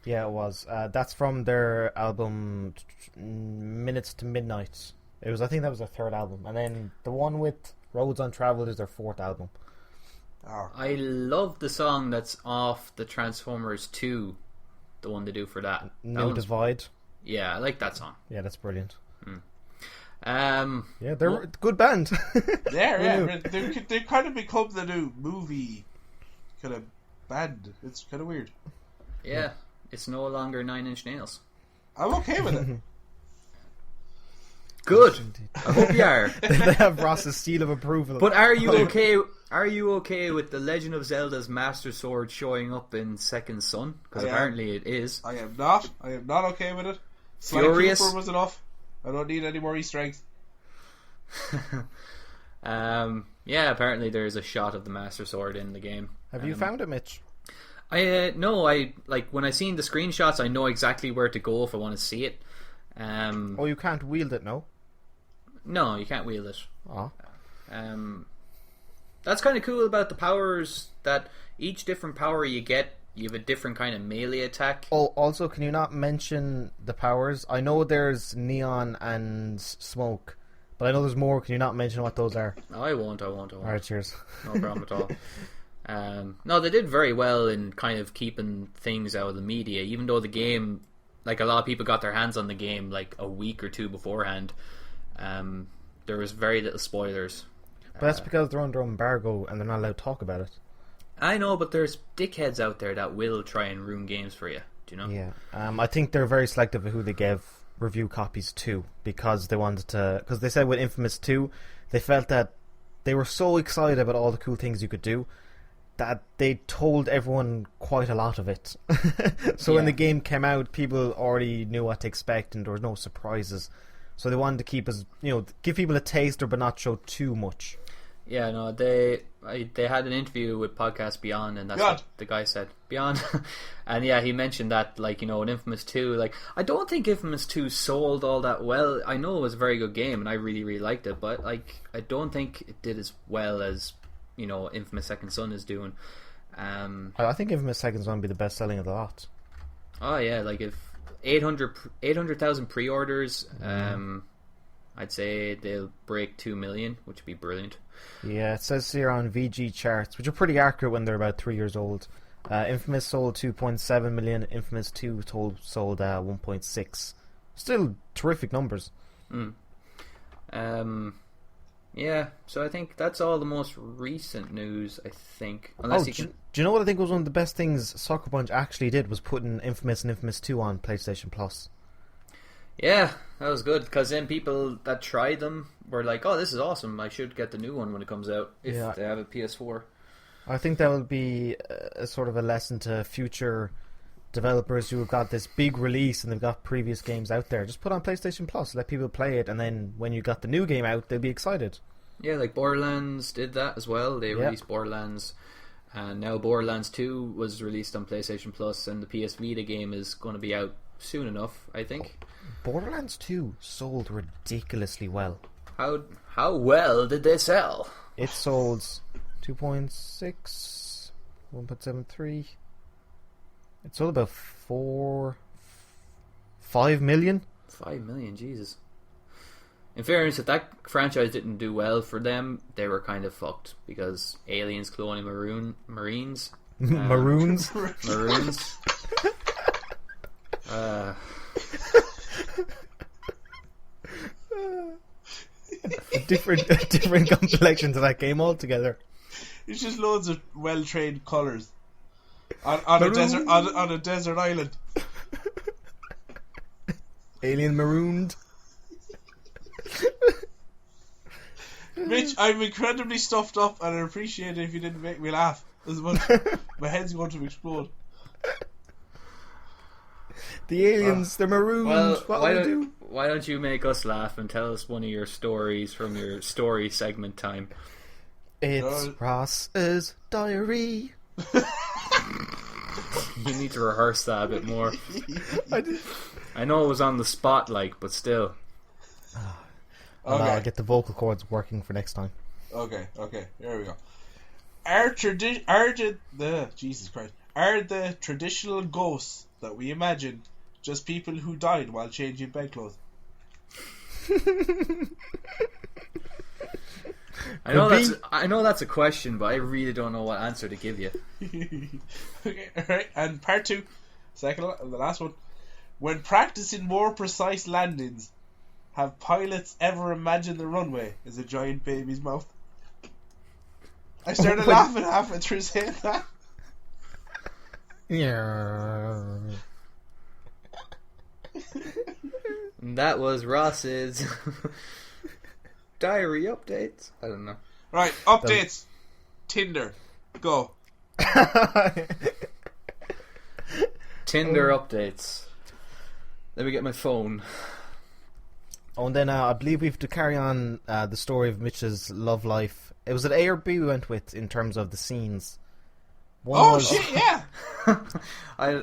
Yeah, it was. That's from their album Minutes to Midnight. I think that was their third album. And then the one with Roads Untraveled is their fourth album. Oh. I love the song that's off the Transformers 2, the one they do for that. No Divide. Yeah, I like that song. Yeah, that's brilliant. Yeah, they're a good band. Yeah. They kind of become the new movie kind of band. It's kind of weird. Yeah, it's no longer 9 Inch Nails. I'm okay with it. Good. I hope you are. They have Ross's seal of approval. But are you okay? Are you okay with the Legend of Zelda's Master Sword showing up in Second Son? Because apparently it is. I am not. I am not okay with it. Furious. Cooper was enough. I don't need any more Easter eggs. Yeah, apparently there's a shot of the Master Sword in the game. Have you found it, Mitch? No, I like when I seen the screenshots, I know exactly where to go if I want to see it. You can't wield it, no? No, you can't wield it. Oh. That's kind of cool about the powers, that each different power you get, you have a different kind of melee attack. Oh, also, can you not mention the powers? I know there's neon and smoke, but I know there's more. Can you not mention what those are? No, I won't. Alright, cheers. No problem at all. No, they did very well in kind of keeping things out of the media, even though the game, like a lot of people got their hands on the game like a week or two beforehand. There was very little spoilers. But that's because they're under embargo and they're not allowed to talk about it. I know, but there's dickheads out there that will try and ruin games for you. Do you know? Yeah. I think they're very selective of who they gave review copies to, because they wanted to. Because they said with Infamous 2, they felt that they were so excited about all the cool things you could do that they told everyone quite a lot of it. So when the game came out, people already knew what to expect and there was no surprises. So they wanted to keep give people a taster but not show too much. Yeah, no, they had an interview with Podcast Beyond, and that's what the guy said. Beyond. And yeah, he mentioned that, like, in Infamous 2, like, I don't think Infamous 2 sold all that well. I know it was a very good game, and I really, really liked it, but, like, I don't think it did as well as, Infamous Second Son is doing. I think Infamous Second Son would be the best selling of the lot. Oh, yeah, like, if 800,000 pre-orders, I'd say they'll break 2 million, which would be brilliant. Yeah, it says here on VG charts, which are pretty accurate when they're about 3 years old. Infamous sold 2.7 million, Infamous 2 sold 1.6. Still terrific numbers. Yeah, so I think that's all the most recent news, I think. Do you know what I think was one of the best things Sucker Punch actually did, was putting Infamous and Infamous 2 on PlayStation Plus. Yeah, that was good, because then people that tried them were like, oh, this is awesome, I should get the new one when it comes out, if they have a PS4. I think that will be a sort of a lesson to future developers who have got this big release and they've got previous games out there. Just put on PlayStation Plus, let people play it, and then when you got the new game out, they'll be excited. Yeah, like Borderlands did that as well. They released Borderlands, and now Borderlands 2 was released on PlayStation Plus, and the PS Vita game is going to be out soon enough, I think. Borderlands 2 sold ridiculously well. How well did they sell? It sold 2.6, 1.73. It sold about 5 million. 5 million, Jesus. In fairness, if that franchise didn't do well for them, they were kind of fucked, because aliens cloning Marines. Maroons? Maroons. different complexion to that game altogether. It's just loads of well-trained colours on a desert island. Alien marooned. Mitch, I'm incredibly stuffed up, and I'd appreciate it if you didn't make me laugh as much. My head's going to explode. The aliens, they're marooned. Well, what why don't you make us laugh and tell us one of your stories from your story segment time? It's Ross's diary. You need to rehearse that a bit more. I know it was on the spotlight, but still. Okay. I'll get the vocal cords working for next time. Okay, here we go. Are the traditional ghosts that we imagine just people who died while changing bedclothes? I know that's a question, but I really don't know what answer to give you. Okay, alright, and part 2, the last one. When practicing more precise landings, have pilots ever imagined the runway as a giant baby's mouth? I started laughing halfway through saying that. Yeah. And that was Ross's diary updates. I don't know. Right, updates. Tinder. Go. Tinder updates. Let me get my phone. Oh, and then I believe we have to carry on the story of Mitch's love life. It was at A or B we went with in terms of the scenes. Shit, yeah. I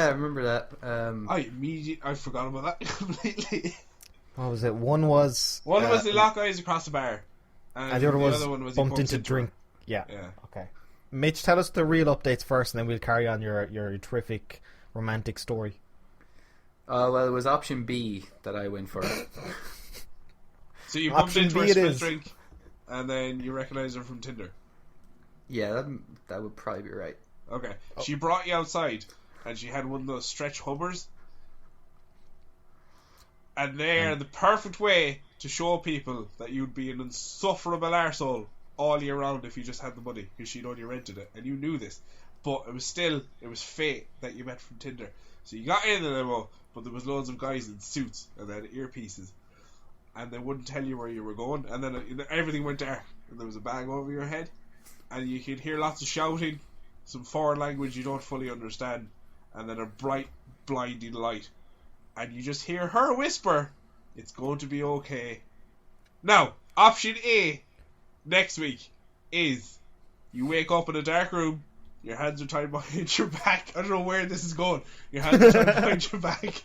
remember that. I forgot about that completely. What was it? One was they lock eyes across the bar, and the other was bumped into drink. Yeah. Okay. Mitch, tell us the real updates first, and then we'll carry on your terrific romantic story. Well, it was option B that I went for. So you bumped into her split drink, and then you recognise her from Tinder. Yeah, that would probably be right. Okay. She brought you outside, and she had one of those stretch hubbers. And they're the perfect way to show people that you'd be an insufferable arsehole all year round if you just had the money, because she'd only rented it, and you knew this. But it was fate that you met from Tinder. So you got in the limo, but there was loads of guys in suits, and they had earpieces. And they wouldn't tell you where you were going, and then everything went dark, and there was a bag over your head, and you could hear lots of shouting, some foreign language you don't fully understand, and then a bright, blinding light. And you just hear her whisper, "It's going to be okay." Now, option A, next week, is you wake up in a dark room, your hands are tied behind your back. I don't know where this is going. Your hands are tied behind your back,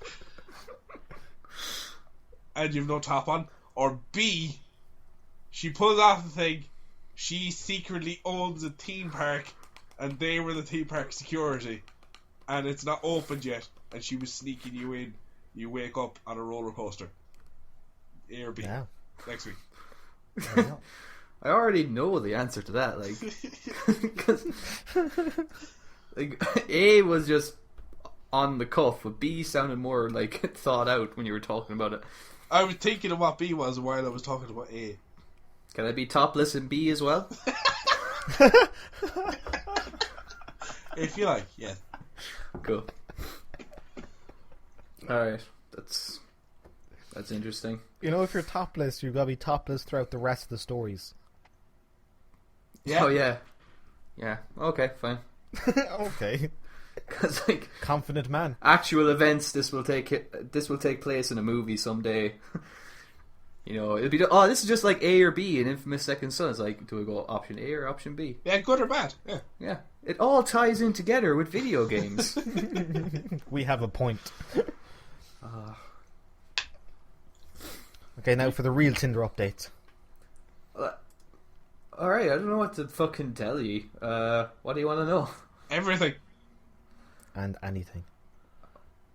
and you've no top on. Or B, she pulls off the thing, she secretly owns a theme park, and they were the theme park security, and it's not opened yet, and she was sneaking you in. You wake up on a roller coaster. A or B. Yeah. Next week. I already know the answer to that, because A was just on the cuff, but B sounded more thought out when you were talking about it. I was thinking of what B was while I was talking about A. Can I be topless in B as well? If you like, yeah. Cool. Alright, that's interesting. If you're topless, you've got to be topless throughout the rest of the stories. Yeah. Oh, yeah. Yeah, okay, fine. Okay. Because, confident man. Actual events, this will take place in a movie someday. It'll be, this is just like A or B in Infamous Second Son. It's like, do we go option A or option B? Yeah, good or bad. Yeah. Yeah. It all ties in together with video games. We have a point. Okay, now for the real Tinder update. Alright, I don't know what to fucking tell you. What do you want to know? Everything. And anything.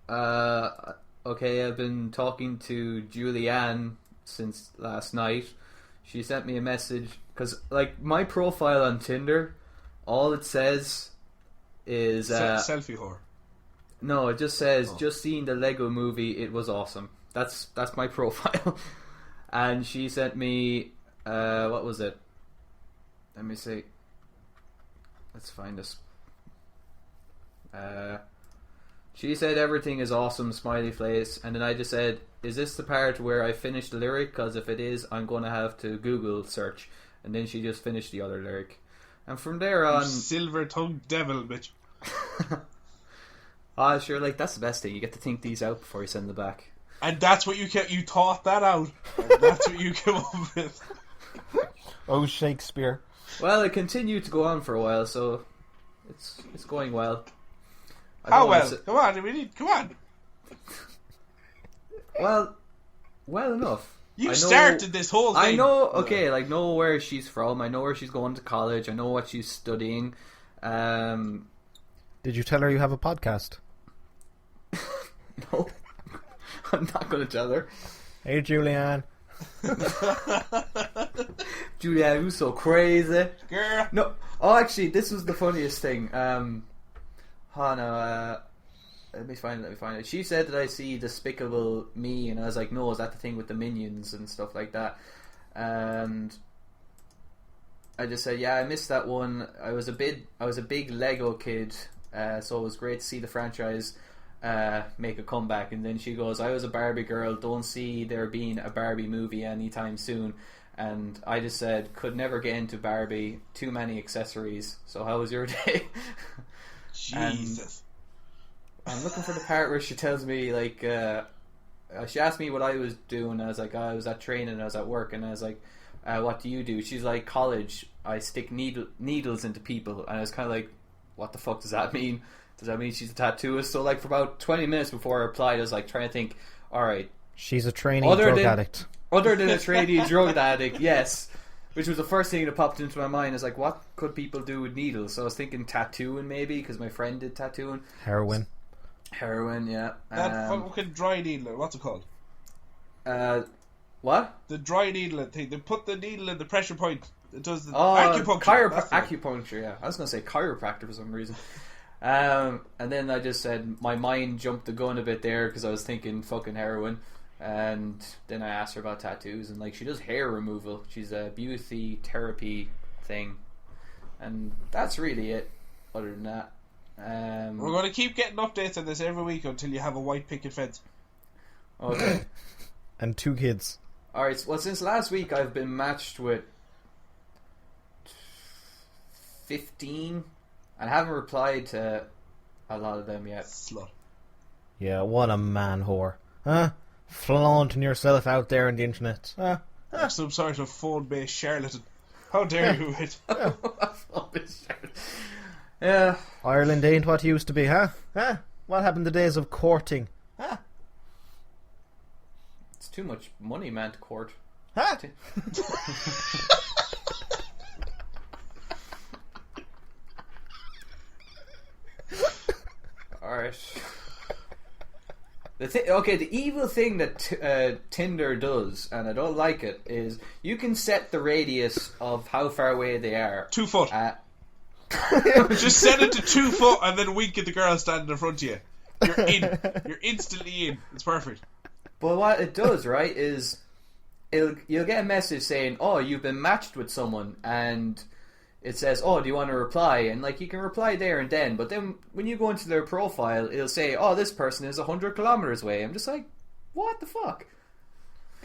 Okay, I've been talking to Julianne since last night. She sent me a message, because, my profile on Tinder, all it says is... selfie whore. No, it just says, just seeing the Lego movie, it was awesome. That's my profile. And she sent me, what was it? Let me see. Let's find this. She said everything is awesome, smiley face, and then I just said, is this the part where I finished the lyric? Because if it is, I'm going to have to Google search. And then she just finished the other lyric. And from there on... You silver-tongued devil, bitch. Sure, like, that's the best thing. You get to think these out before you send them back. And that's what you thought that out. And that's what you came up with. Oh, Shakespeare. Well, it continued to go on for a while, so it's going well. How well? Come on. Well enough. You started this whole thing. I know, okay, like, know where she's from. I know where she's going to college. I know what she's studying. Did you tell her you have a podcast? No. I'm not going to tell her. Hey, Julianne. Julianne, you're so crazy. Girl. No. Oh, actually, this was the funniest thing. Let me find it. She said that I see Despicable Me, and I was like, no, is that the thing with the minions and stuff like that? And I just said, yeah, I missed that one. I was a big Lego kid, so it was great to see the franchise make a comeback. And then she goes, I was a Barbie girl, don't see there being a Barbie movie anytime soon. And I just said, could never get into Barbie, too many accessories. So how was your day? Jesus. I'm looking for the part where she tells me, like, she asked me what I was doing. I was like, I was at training and I was at work. And I was like, what do you do? She's like, college, I stick needles into people. And I was kind of like, what the fuck does that mean? Does that mean she's a tattooist? So, like, for about 20 minutes before I replied, I was like, trying to think, alright. She's a trainee drug addict. Other than a trainee drug addict, yes. Which was the first thing that popped into my mind. Is like, what could people do with needles? So I was thinking tattooing, maybe, because my friend did tattooing. Heroin, yeah. That fucking dry needle, what's it called? What? The dry needle thing. They put the needle in the pressure point. It does the acupuncture. Acupuncture, yeah. I was going to say chiropractor for some reason. And then I just said, my mind jumped the gun a bit there because I was thinking fucking heroin. And then I asked her about tattoos, and like, she does hair removal. She's a beauty therapy thing, and that's really it. Other than that, we're going to keep getting updates on this every week until you have a white picket fence. Okay. And 2 kids. Alright, well, since last week I've been matched with 15, and I haven't replied to a lot of them yet. Slut. Yeah, what a man whore. Huh? Flaunting yourself out there on the internet. Like some sort of phone-based charlatan. How dare you, it? Yeah. Ireland ain't what it used to be, huh? What happened to the days of courting? It's too much money, man, to court. Alright. The evil thing that Tinder does, and I don't like it, is you can set the radius of how far away they are. 2 foot. Just set it to 2 foot and then wink at the girl standing in front of you. You're in. You're instantly in. It's perfect. But what it does, right, is you'll get a message saying, oh, you've been matched with someone, and it says, oh, do you want to reply? And like, you can reply there and then, but then when you go into their profile, it'll say, oh, this person is 100 kilometers away. I'm just like, what the fuck?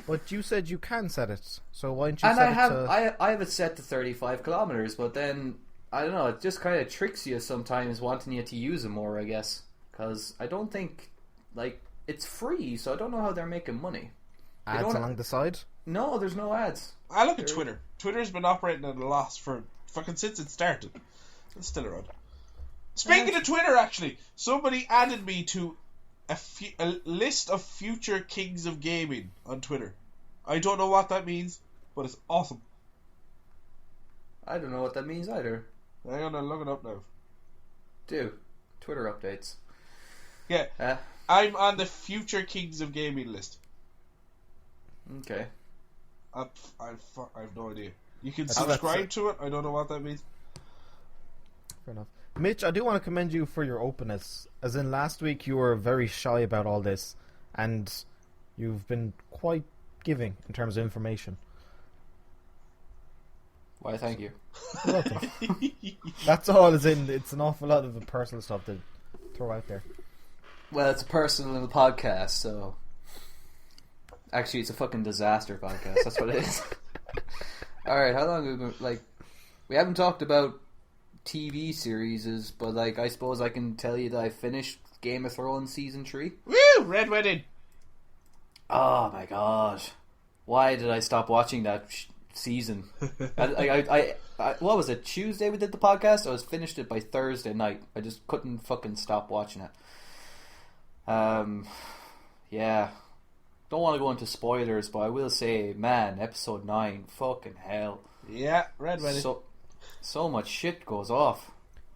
But you said you can set it, so why don't you and set I have it set to 35 kilometers, but then, I don't know, it just kind of tricks you sometimes, wanting you to use it more, I guess. Because I don't think, like, it's free, so I don't know how they're making money. Ads along the side? No, there's no ads. I look at Twitter. Twitter's been operating at a loss for fucking since it started. It's still around. Speaking of Twitter, actually, somebody added me to a list of future kings of gaming on Twitter. I don't know what that means, but it's awesome. I don't know what that means either. Hang on, I'll look it up now. Do. Twitter updates. Yeah. I'm on the future kings of gaming list. Okay. I have no idea. You can subscribe to it. I don't know what that means. Fair enough. Mitch, I do want to commend you for your openness. As in, last week you were very shy about all this, and you've been quite giving in terms of information. Why, thank you. You're welcome. That's all. As in, it's an awful lot of the personal stuff to throw out there. Well, it's a personal podcast, so... Actually, it's a fucking disaster podcast. That's what it is. Alright, how long have we been... Like, we haven't talked about TV series, but, like, I suppose I can tell you that I finished Game of Thrones Season 3. Woo! Red Wedding! Oh, my God. Why did I stop watching that season? I what was it? Tuesday we did the podcast? I was finished it by Thursday night. I just couldn't fucking stop watching it. Yeah. Don't want to go into spoilers, but I will say, man, episode 9, fucking hell. Yeah, Red Wedding. So much shit goes off.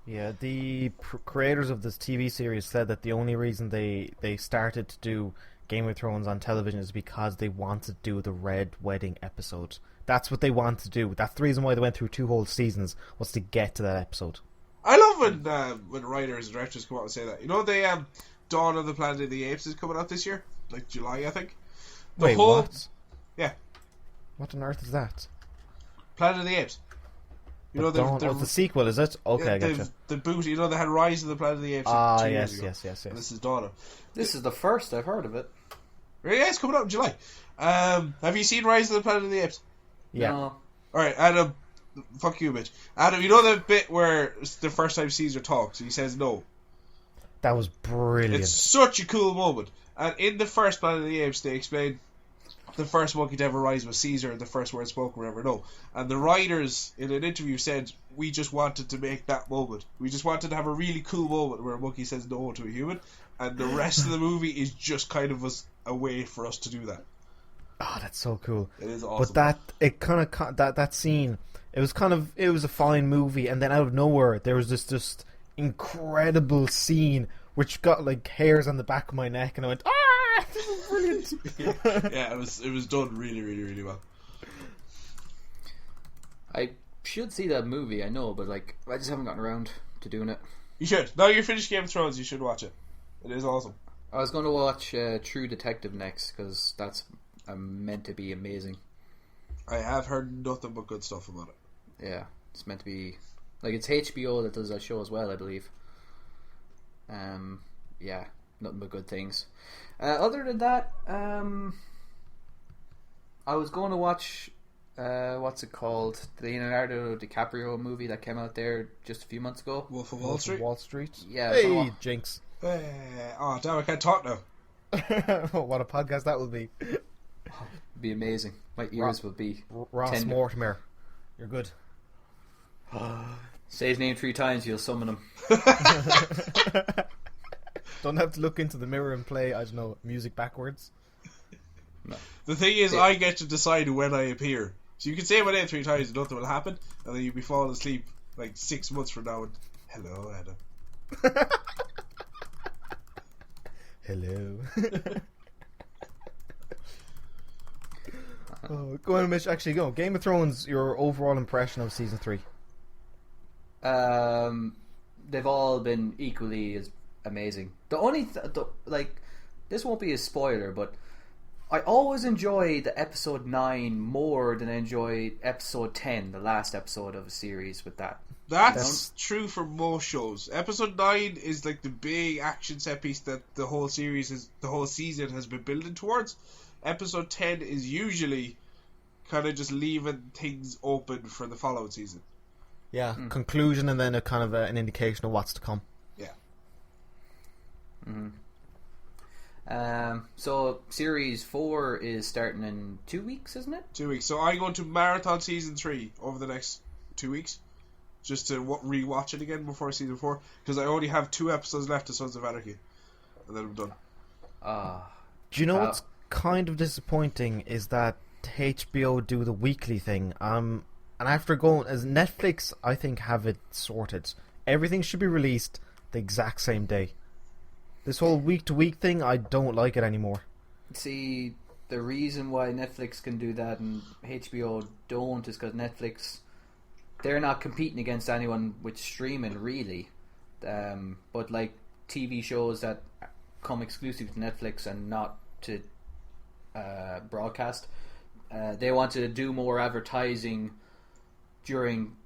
Yeah, the creators of this TV series said that the only reason they started to do Game of Thrones on television is because they wanted to do the Red Wedding episode. That's what they wanted to do. That's the reason why they went through 2 whole seasons, was to get to that episode. I love when writers and directors come out and say that. You know, Dawn of the Planet of the Apes is coming out this year, like July, I think. What? Yeah. What on earth is that? Planet of the Apes. You know, the sequel, is it? Okay, I gotcha. The boot, you know, they had Rise of the Planet of the Apes. Yes. And this is Dawn. This is the first I've heard of it. Yeah, it's coming out in July. Have you seen Rise of the Planet of the Apes? Yeah. No. Alright, Adam, fuck you, bitch. Adam, you know the bit where the first time Caesar talks, he says no. That was brilliant. It's such a cool moment. And in the first Planet of the Apes, they explain the first monkey to ever rise was Caesar, and the first word spoken were ever no. And the writers in an interview said, we just wanted to make that moment. We just wanted to have a really cool moment where a monkey says no to a human, and the rest of the movie is just kind of a way for us to do that. Oh, that's so cool. It is awesome. But that scene, it was a fine movie, and then out of nowhere there was this just incredible scene which got like hairs on the back of my neck, and I went, ah, this is brilliant. Yeah, it was done really, really, really well. I should see that movie, I know, but like I just haven't gotten around to doing it. You should. Now you're finished Game of Thrones, you should watch it. It is awesome. I was going to watch True Detective next, because that's meant to be amazing. I have heard nothing but good stuff about it. Yeah, it's meant to be... Like, it's HBO that does that show as well, I believe. Yeah, nothing but good things. Other than that, I was going to watch... what's it called? The Leonardo DiCaprio movie that came out there just a few months ago. Wolf of Wall Street? Wall Street? Yeah. Hey, Jinx. Oh, damn, I can't talk now. What a podcast that will be. It'd be amazing. My ears will be Ross tender. Mortimer. You're good. Say his name 3 times, you'll summon him. Don't have to look into the mirror and play, I don't know, music backwards. No. The thing is, I get to decide when I appear. So you can say my name 3 times and nothing will happen, and then you'll be falling asleep like 6 months from now and, hello, Adam. Hello. Oh, go on, Mitch. Actually, go. Game of Thrones, your overall impression of season 3? They've all been equally as amazing. The only like, this won't be a spoiler, but I always enjoy the episode 9 more than I enjoy episode 10, the last episode of a series with that. That's true for most shows. Episode 9 is like the big action set piece that the whole season has been building towards. Episode 10 is usually kind of just leaving things open for the following season. Yeah, conclusion and then a kind of an indication of what's to come. Yeah. So series 4 is starting in 2 weeks, isn't it? 2 weeks. So I'm going to marathon season 3 over the next 2 weeks, just to re-watch it again before season 4, because I only have 2 episodes left of Sons of Anarchy, and then I'm done. Do you know what's kind of disappointing is that HBO do the weekly thing. And after going as Netflix, I think have it sorted. Everything should be released the exact same day. This whole week-to-week thing, I don't like it anymore. See, the reason why Netflix can do that and HBO don't is because Netflix, they're not competing against anyone with streaming, really. But like TV shows that come exclusive to Netflix and not to broadcast, they want to do more advertising during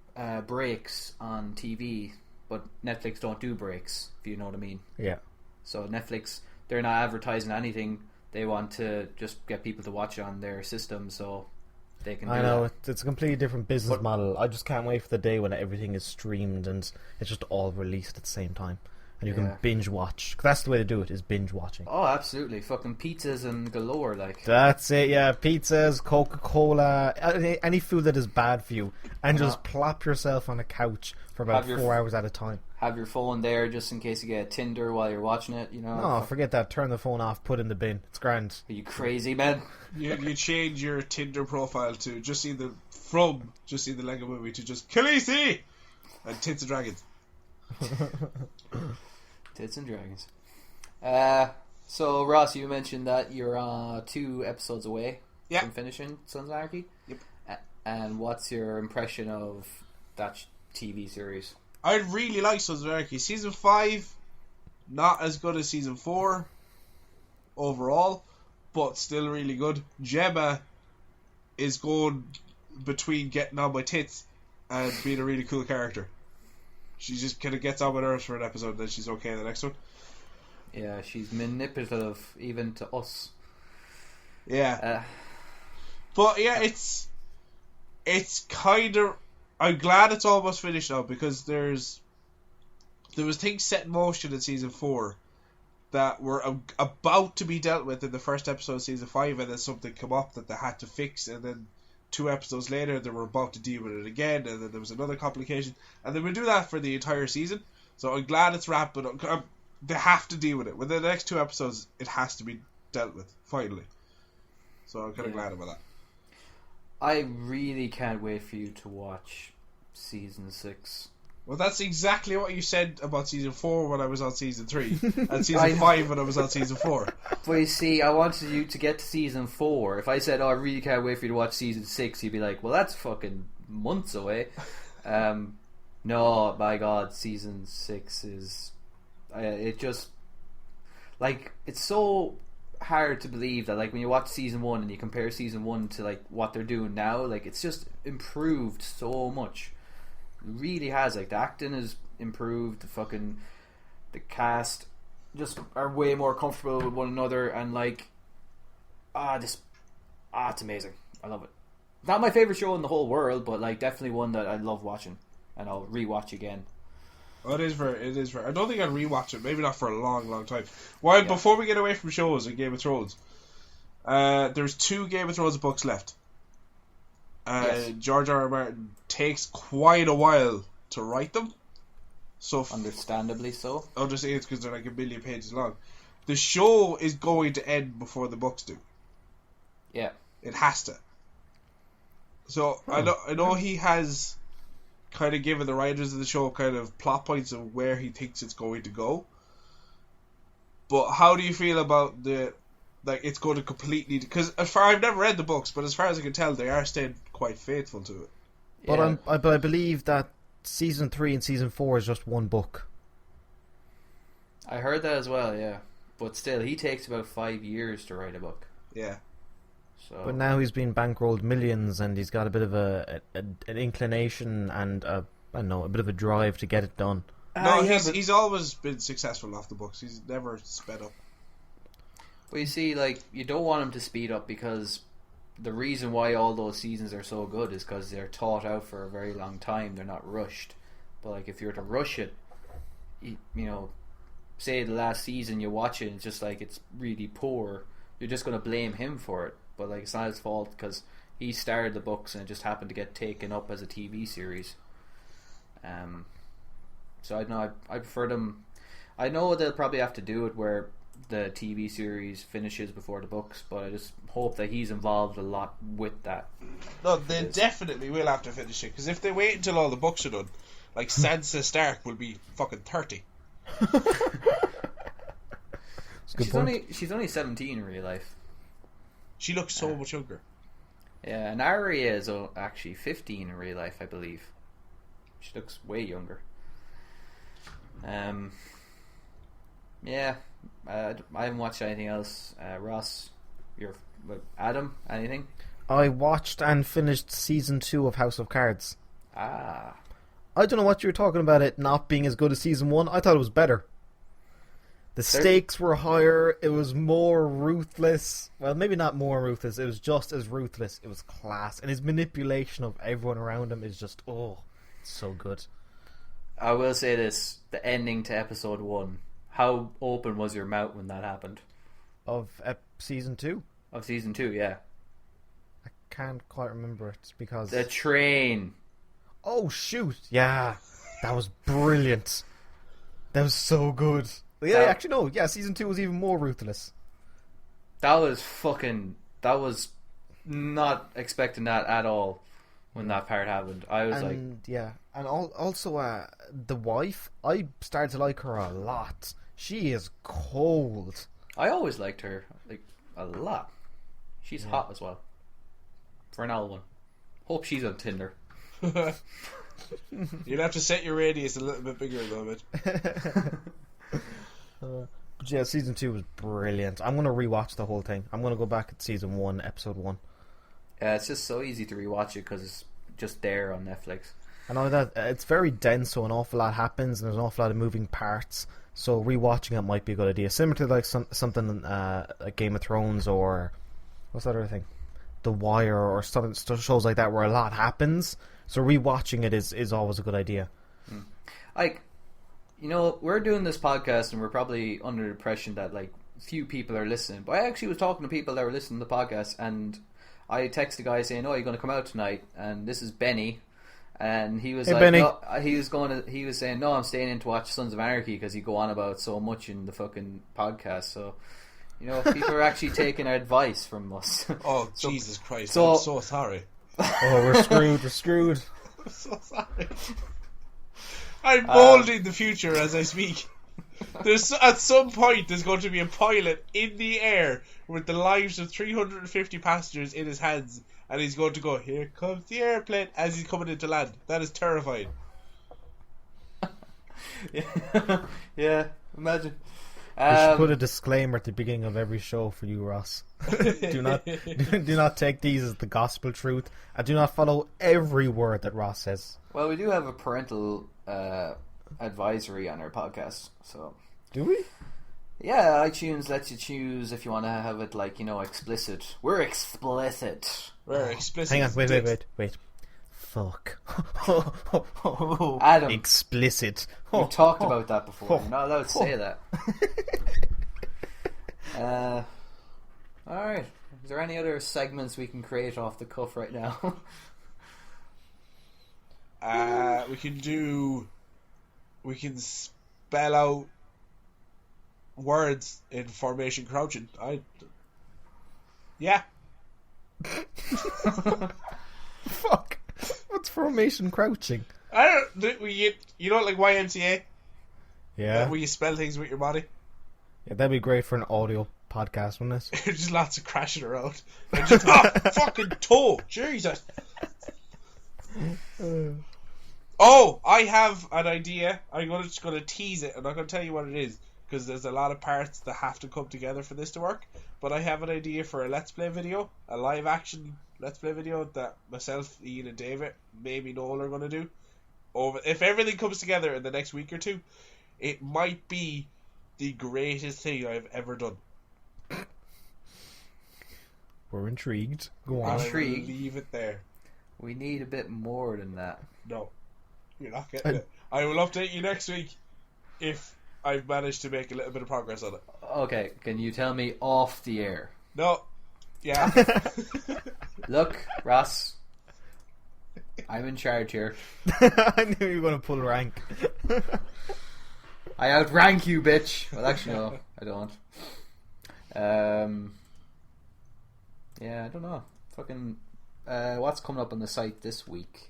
breaks on TV, but Netflix don't do breaks, if you know what I mean. Yeah. So Netflix, they're not advertising anything. They want to just get people to watch it on their system, so they can do I know, that. it's a completely different business model. I just can't wait for the day when everything is streamed and it's just all released at the same time. And you can binge watch. 'Cause that's the way to do it, is binge watching. Oh, absolutely. Fucking pizzas and galore, like. That's it, yeah. Pizzas, Coca-Cola, any food that is bad for you. And just plop yourself on a couch for about 4 hours at a time. Have your phone there just in case you get a Tinder while you're watching it, you know. No, forget that. Turn the phone off, put it in the bin. It's grand. Are you crazy, man? You change your Tinder profile to just see the Lego Movie to just Khaleesi and Tits and Dragons. Tits and Dragons. So Ross, you mentioned that you're 2 episodes away from finishing Sons of Anarchy. Yep. And what's your impression of that TV series? I really like Sons of Anarchy. Season 5, not as good as Season 4 overall, but still really good. Gemma is going between getting on my tits and being a really cool character. She just kind of gets on my nerves for an episode, then she's okay in the next one. Yeah, she's manipulative even to us. Yeah. But yeah, it's kind of... I'm glad it's almost finished now, because there was things set in motion in Season 4 that were about to be dealt with in the first episode of Season 5, and then something come up that they had to fix, and then 2 episodes later they were about to deal with it again, and then there was another complication, and they would do that for the entire season. So I'm glad it's wrapping up. They have to deal with it. Within the next 2 episodes, it has to be dealt with, finally. So I'm kind of glad about that. I really can't wait for you to watch Season 6. Well, that's exactly what you said about Season 4 when I was on Season 3, and Season 5 when I was on Season 4. But you see, I wanted you to get to Season 4. If I said, I really can't wait for you to watch Season 6, you'd be like, well, that's fucking months away. No, my God, Season 6 is... it just... Like, it's so hard to believe that, like, when you watch Season 1 and you compare Season 1 to, like, what they're doing now, like, it's just improved so much. It really has. Like, the acting is improved, the cast just are way more comfortable with one another, and, like, it's amazing. I love it. Not my favourite show in the whole world, but, like, definitely one that I love watching, and I'll rewatch again. Oh, it is very. I don't think I'd rewatch it. Maybe not for a long, long time. Before we get away from shows and Game of Thrones, there's 2 Game of Thrones books left. Yes. George R.R. Martin takes quite a while to write them. So understandably so. Understand, it's because they're like 1 million pages long. The show is going to end before the books do. Yeah. It has to. So I know he has kind of given the writers of the show kind of plot points of where he thinks it's going to go. But how do you feel about it's going to completely... Because I've never read the books, but as far as I can tell, they are staying quite faithful to it. But I believe that Season 3 and Season 4 is just one book. I heard that as well, yeah. But still, he takes about 5 years to write a book. Yeah. So. But now he's been bankrolled millions, and he's got a bit of an inclination and a bit of a drive to get it done. No, he's always been successful off the books. He's never sped up. Well, you see, like, you don't want him to speed up, because the reason why all those seasons are so good is because they're thought out for a very long time. They're not rushed. But, like, if you were to rush it, you know, say the last season you watch it and it's just like it's really poor, you're just going to blame him for it. But, like, it's not his fault, because he started the books and it just happened to get taken up as a TV series. So I don't know, I prefer them. I know they'll probably have to do it where the TV series finishes before the books, but I just hope that he's involved a lot with that. No, they definitely will have to finish it, because if they wait until all the books are done, like, Sansa Stark will be fucking 30. She's only 17 in real life. She looks so much younger. Yeah, and Arya is actually 15 in real life, I believe. She looks way younger. Yeah, I haven't watched anything else. Ross, Adam, anything? I watched and finished season 2 of House of Cards. Ah. I don't know what you were talking about it not being as good as season 1. I thought it was better. The stakes were higher. It was more ruthless. Well, maybe not more ruthless. It was just as ruthless. It was class. And his manipulation of everyone around him is just, it's so good. I will say this. The ending to episode 1. How open was your mouth when that happened? Of season 2? Of season 2, yeah. I can't quite remember it because... The train. Oh, shoot. Yeah. That was brilliant. That was so good. Yeah, actually, no. Yeah, season 2 was even more ruthless. That was not expecting that at all when that part happened. I was Yeah. And also, the wife, I started to like her a lot. She is cold. I always liked her, a lot. She's hot as well. For an old one. Hope she's on Tinder. You'd have to set your radius a little bit bigger though, bit. But yeah, season 2 was brilliant. I'm going to rewatch the whole thing. I'm going to go back at season 1, episode 1. Yeah, it's just so easy to rewatch it because it's just there on Netflix. I know that it's very dense, so an awful lot happens and there's an awful lot of moving parts. So rewatching it might be a good idea. Similar to like something like Game of Thrones or what's that other thing? The Wire or something, shows like that where a lot happens. So rewatching it is always a good idea. We're doing this podcast and we're probably under the impression that few people are listening. But I actually was talking to people that were listening to the podcast, and I texted a guy saying, "Oh, you're going to come out tonight?" And this is Benny, and he was Benny. "No," he was saying, "No, I'm staying in to watch Sons of Anarchy because you go on about so much in the fucking podcast." So, people are actually taking advice from us. Oh, Jesus Christ! I'm so sorry. Oh, we're screwed. We're screwed. I'm so sorry. I'm molding the future as I speak. At some point there's going to be a pilot in the air with the lives of 350 passengers in his hands, and he's going to go, "Here comes the airplane," as he's coming into land. That is terrifying. Yeah, imagine. We should put a disclaimer at the beginning of every show for you, Ross. do not take these as the gospel truth, and do not follow every word that Ross says. Well, we do have a parental advisory on our podcast, so. Do we? Yeah, iTunes lets you choose if you want to have it explicit. We're explicit. We're explicit. Hang on, wait. Fuck. Adam. Explicit. We've talked about that before. You're not allowed to say that. Alright. Is there any other segments we can create off the cuff right now? We can spell out words in formation crouching. Yeah. Fuck. What's formation crouching? I don't. Like YMCA. Yeah. Where you spell things with your body. Yeah, that'd be great for an audio podcast, wouldn't it? Just lots of crashing around. And just fucking toe. Jesus. Oh, I have an idea. I'm just going to tease it. I'm not going to tell you what it is, because there's a lot of parts that have to come together for this to work. But I have an idea for a Let's Play video, a live action Let's Play video that myself, Ian and David, maybe Noel are going to do. If everything comes together in the next week or two, it might be the greatest thing I've ever done. We're intrigued. Go on. Intrigued. Leave it there. We need a bit more than that. No. You're not getting it. I will update you next week if I've managed to make a little bit of progress on it. Okay, can you tell me off the air? No. Yeah. Look, Ross, I'm in charge here. I knew you were going to pull rank. I outrank you, bitch. Well, actually, no, I don't. Yeah, I don't know. Fucking, what's coming up on the site this week?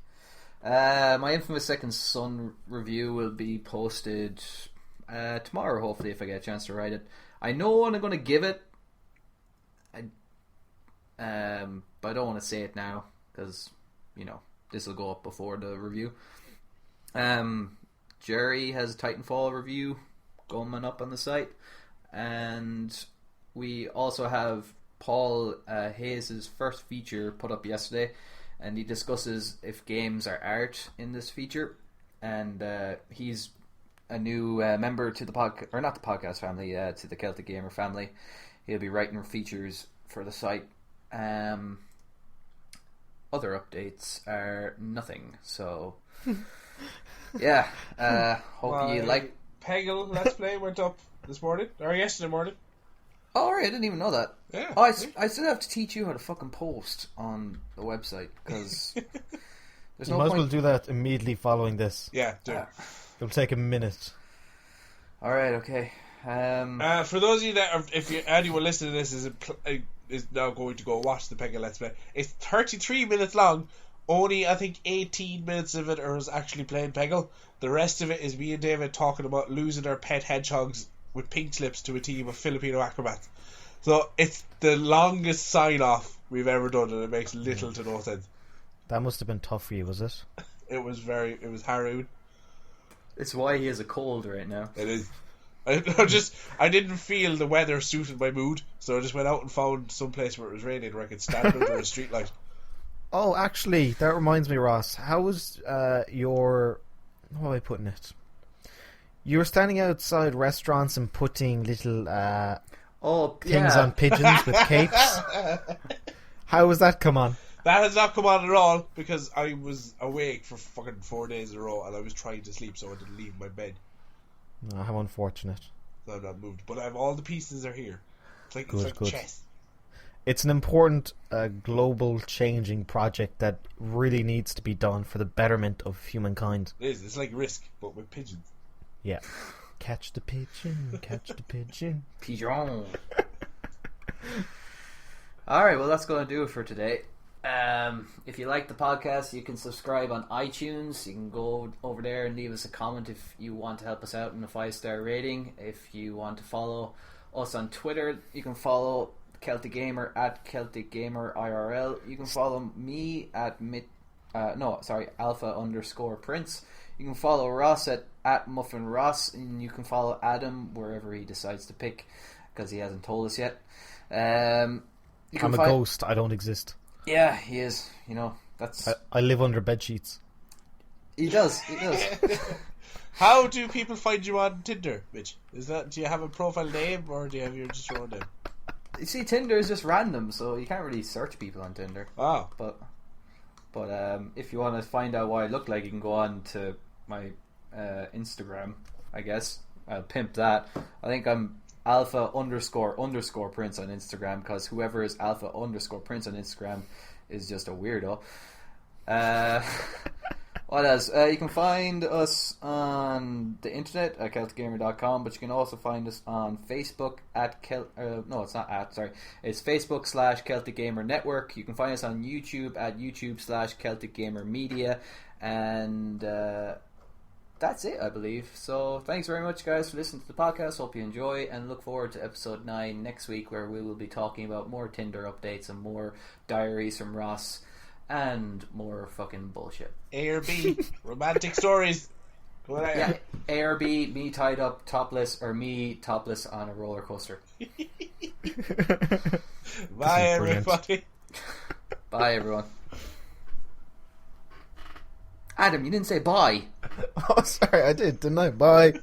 My Infamous Second Son review will be posted tomorrow, hopefully, if I get a chance to write it. I know what I'm going to give it, but I don't want to say it now, because, this will go up before the review. Jerry has a Titanfall review going up on the site. And we also have Paul Hayes' first feature put up yesterday, and he discusses if games are art in this feature. And he's a new member to the podcast, or not the podcast family, to the Celtic Gamer family. He'll be writing features for the site. Other updates are nothing. So, yeah. Hope you like. Peggle Let's Play went up this morning, or yesterday morning. Oh, right, I didn't even know that. Yeah. Oh, I still have to teach you how to fucking post on the website, because there's You no might as point. well do that immediately following this. Yeah, do. It'll take a minute. Alright, okay. For those of you that are, if anyone listening to this is now going to go watch the Peggle Let's Play, it's 33 minutes long. Only, I think, 18 minutes of it is actually playing Peggle. The rest of it is me and David talking about losing our pet hedgehogs with pink slips to a team of Filipino acrobats. So it's the longest sign-off we've ever done, and it makes little to no sense. That must have been tough for you, was it? It was harrowing. It's why he has a cold right now. It is. I didn't feel the weather suited my mood, so I just went out and found some place where it was raining where I could stand under a street light. Oh, actually, that reminds me, Ross. How was your... How am I putting it? You were standing outside restaurants and putting little things on pigeons with capes. How was that come on? That has not come on at all, because I was awake for fucking 4 days in a row and I was trying to sleep, so I didn't leave my bed. Oh, how unfortunate. So I'm not moved. But all the pieces are here. It's like Good. chess. It's an important global changing project that really needs to be done for the betterment of humankind. It is. It's like Risk, but with pigeons. Yeah. Catch the pigeon, catch the pigeon. Pigeon. Alright, well, that's going to do it for today. If you like the podcast, you can subscribe on iTunes. You can go over there and leave us a comment if you want to help us out in a 5-star rating. If you want to follow us on Twitter, you can follow Celtic Gamer at Celtic Gamer IRL. You can follow me at Alpha_Prince. You can follow Ross at Muffin Ross, and you can follow Adam wherever he decides to pick, because he hasn't told us yet. I'm a ghost. I don't exist. Yeah, he is. You know, that's... I live under bed sheets. He does. How do people find you on Tinder, Mitch? Do you have a profile name, or do you have just your own name? You see, Tinder is just random, so you can't really search people on Tinder. Oh. But if you want to find out what I look like, you can go on to my Instagram, I guess. I'll pimp that. I think I'm Alpha_Prince on Instagram, because whoever is Alpha_Prince on Instagram is just a weirdo. What else? You can find us on the internet at CelticGamer.com, but you can also find us on Facebook at it's Facebook/Celtic Gamer Network. You can find us on YouTube at YouTube/Celtic Gamer Media, and that's it, I believe. So thanks very much, guys, for listening to the podcast. Hope you enjoy, and look forward to episode 9 next week, where we will be talking about more Tinder updates and more diaries from Ross and more fucking bullshit. A or B, romantic stories. Yeah, A or B, me tied up topless, or me topless on a roller coaster. Bye, everybody. Bye, everyone. Adam, you didn't say bye. Oh, sorry, I did, didn't I? Bye.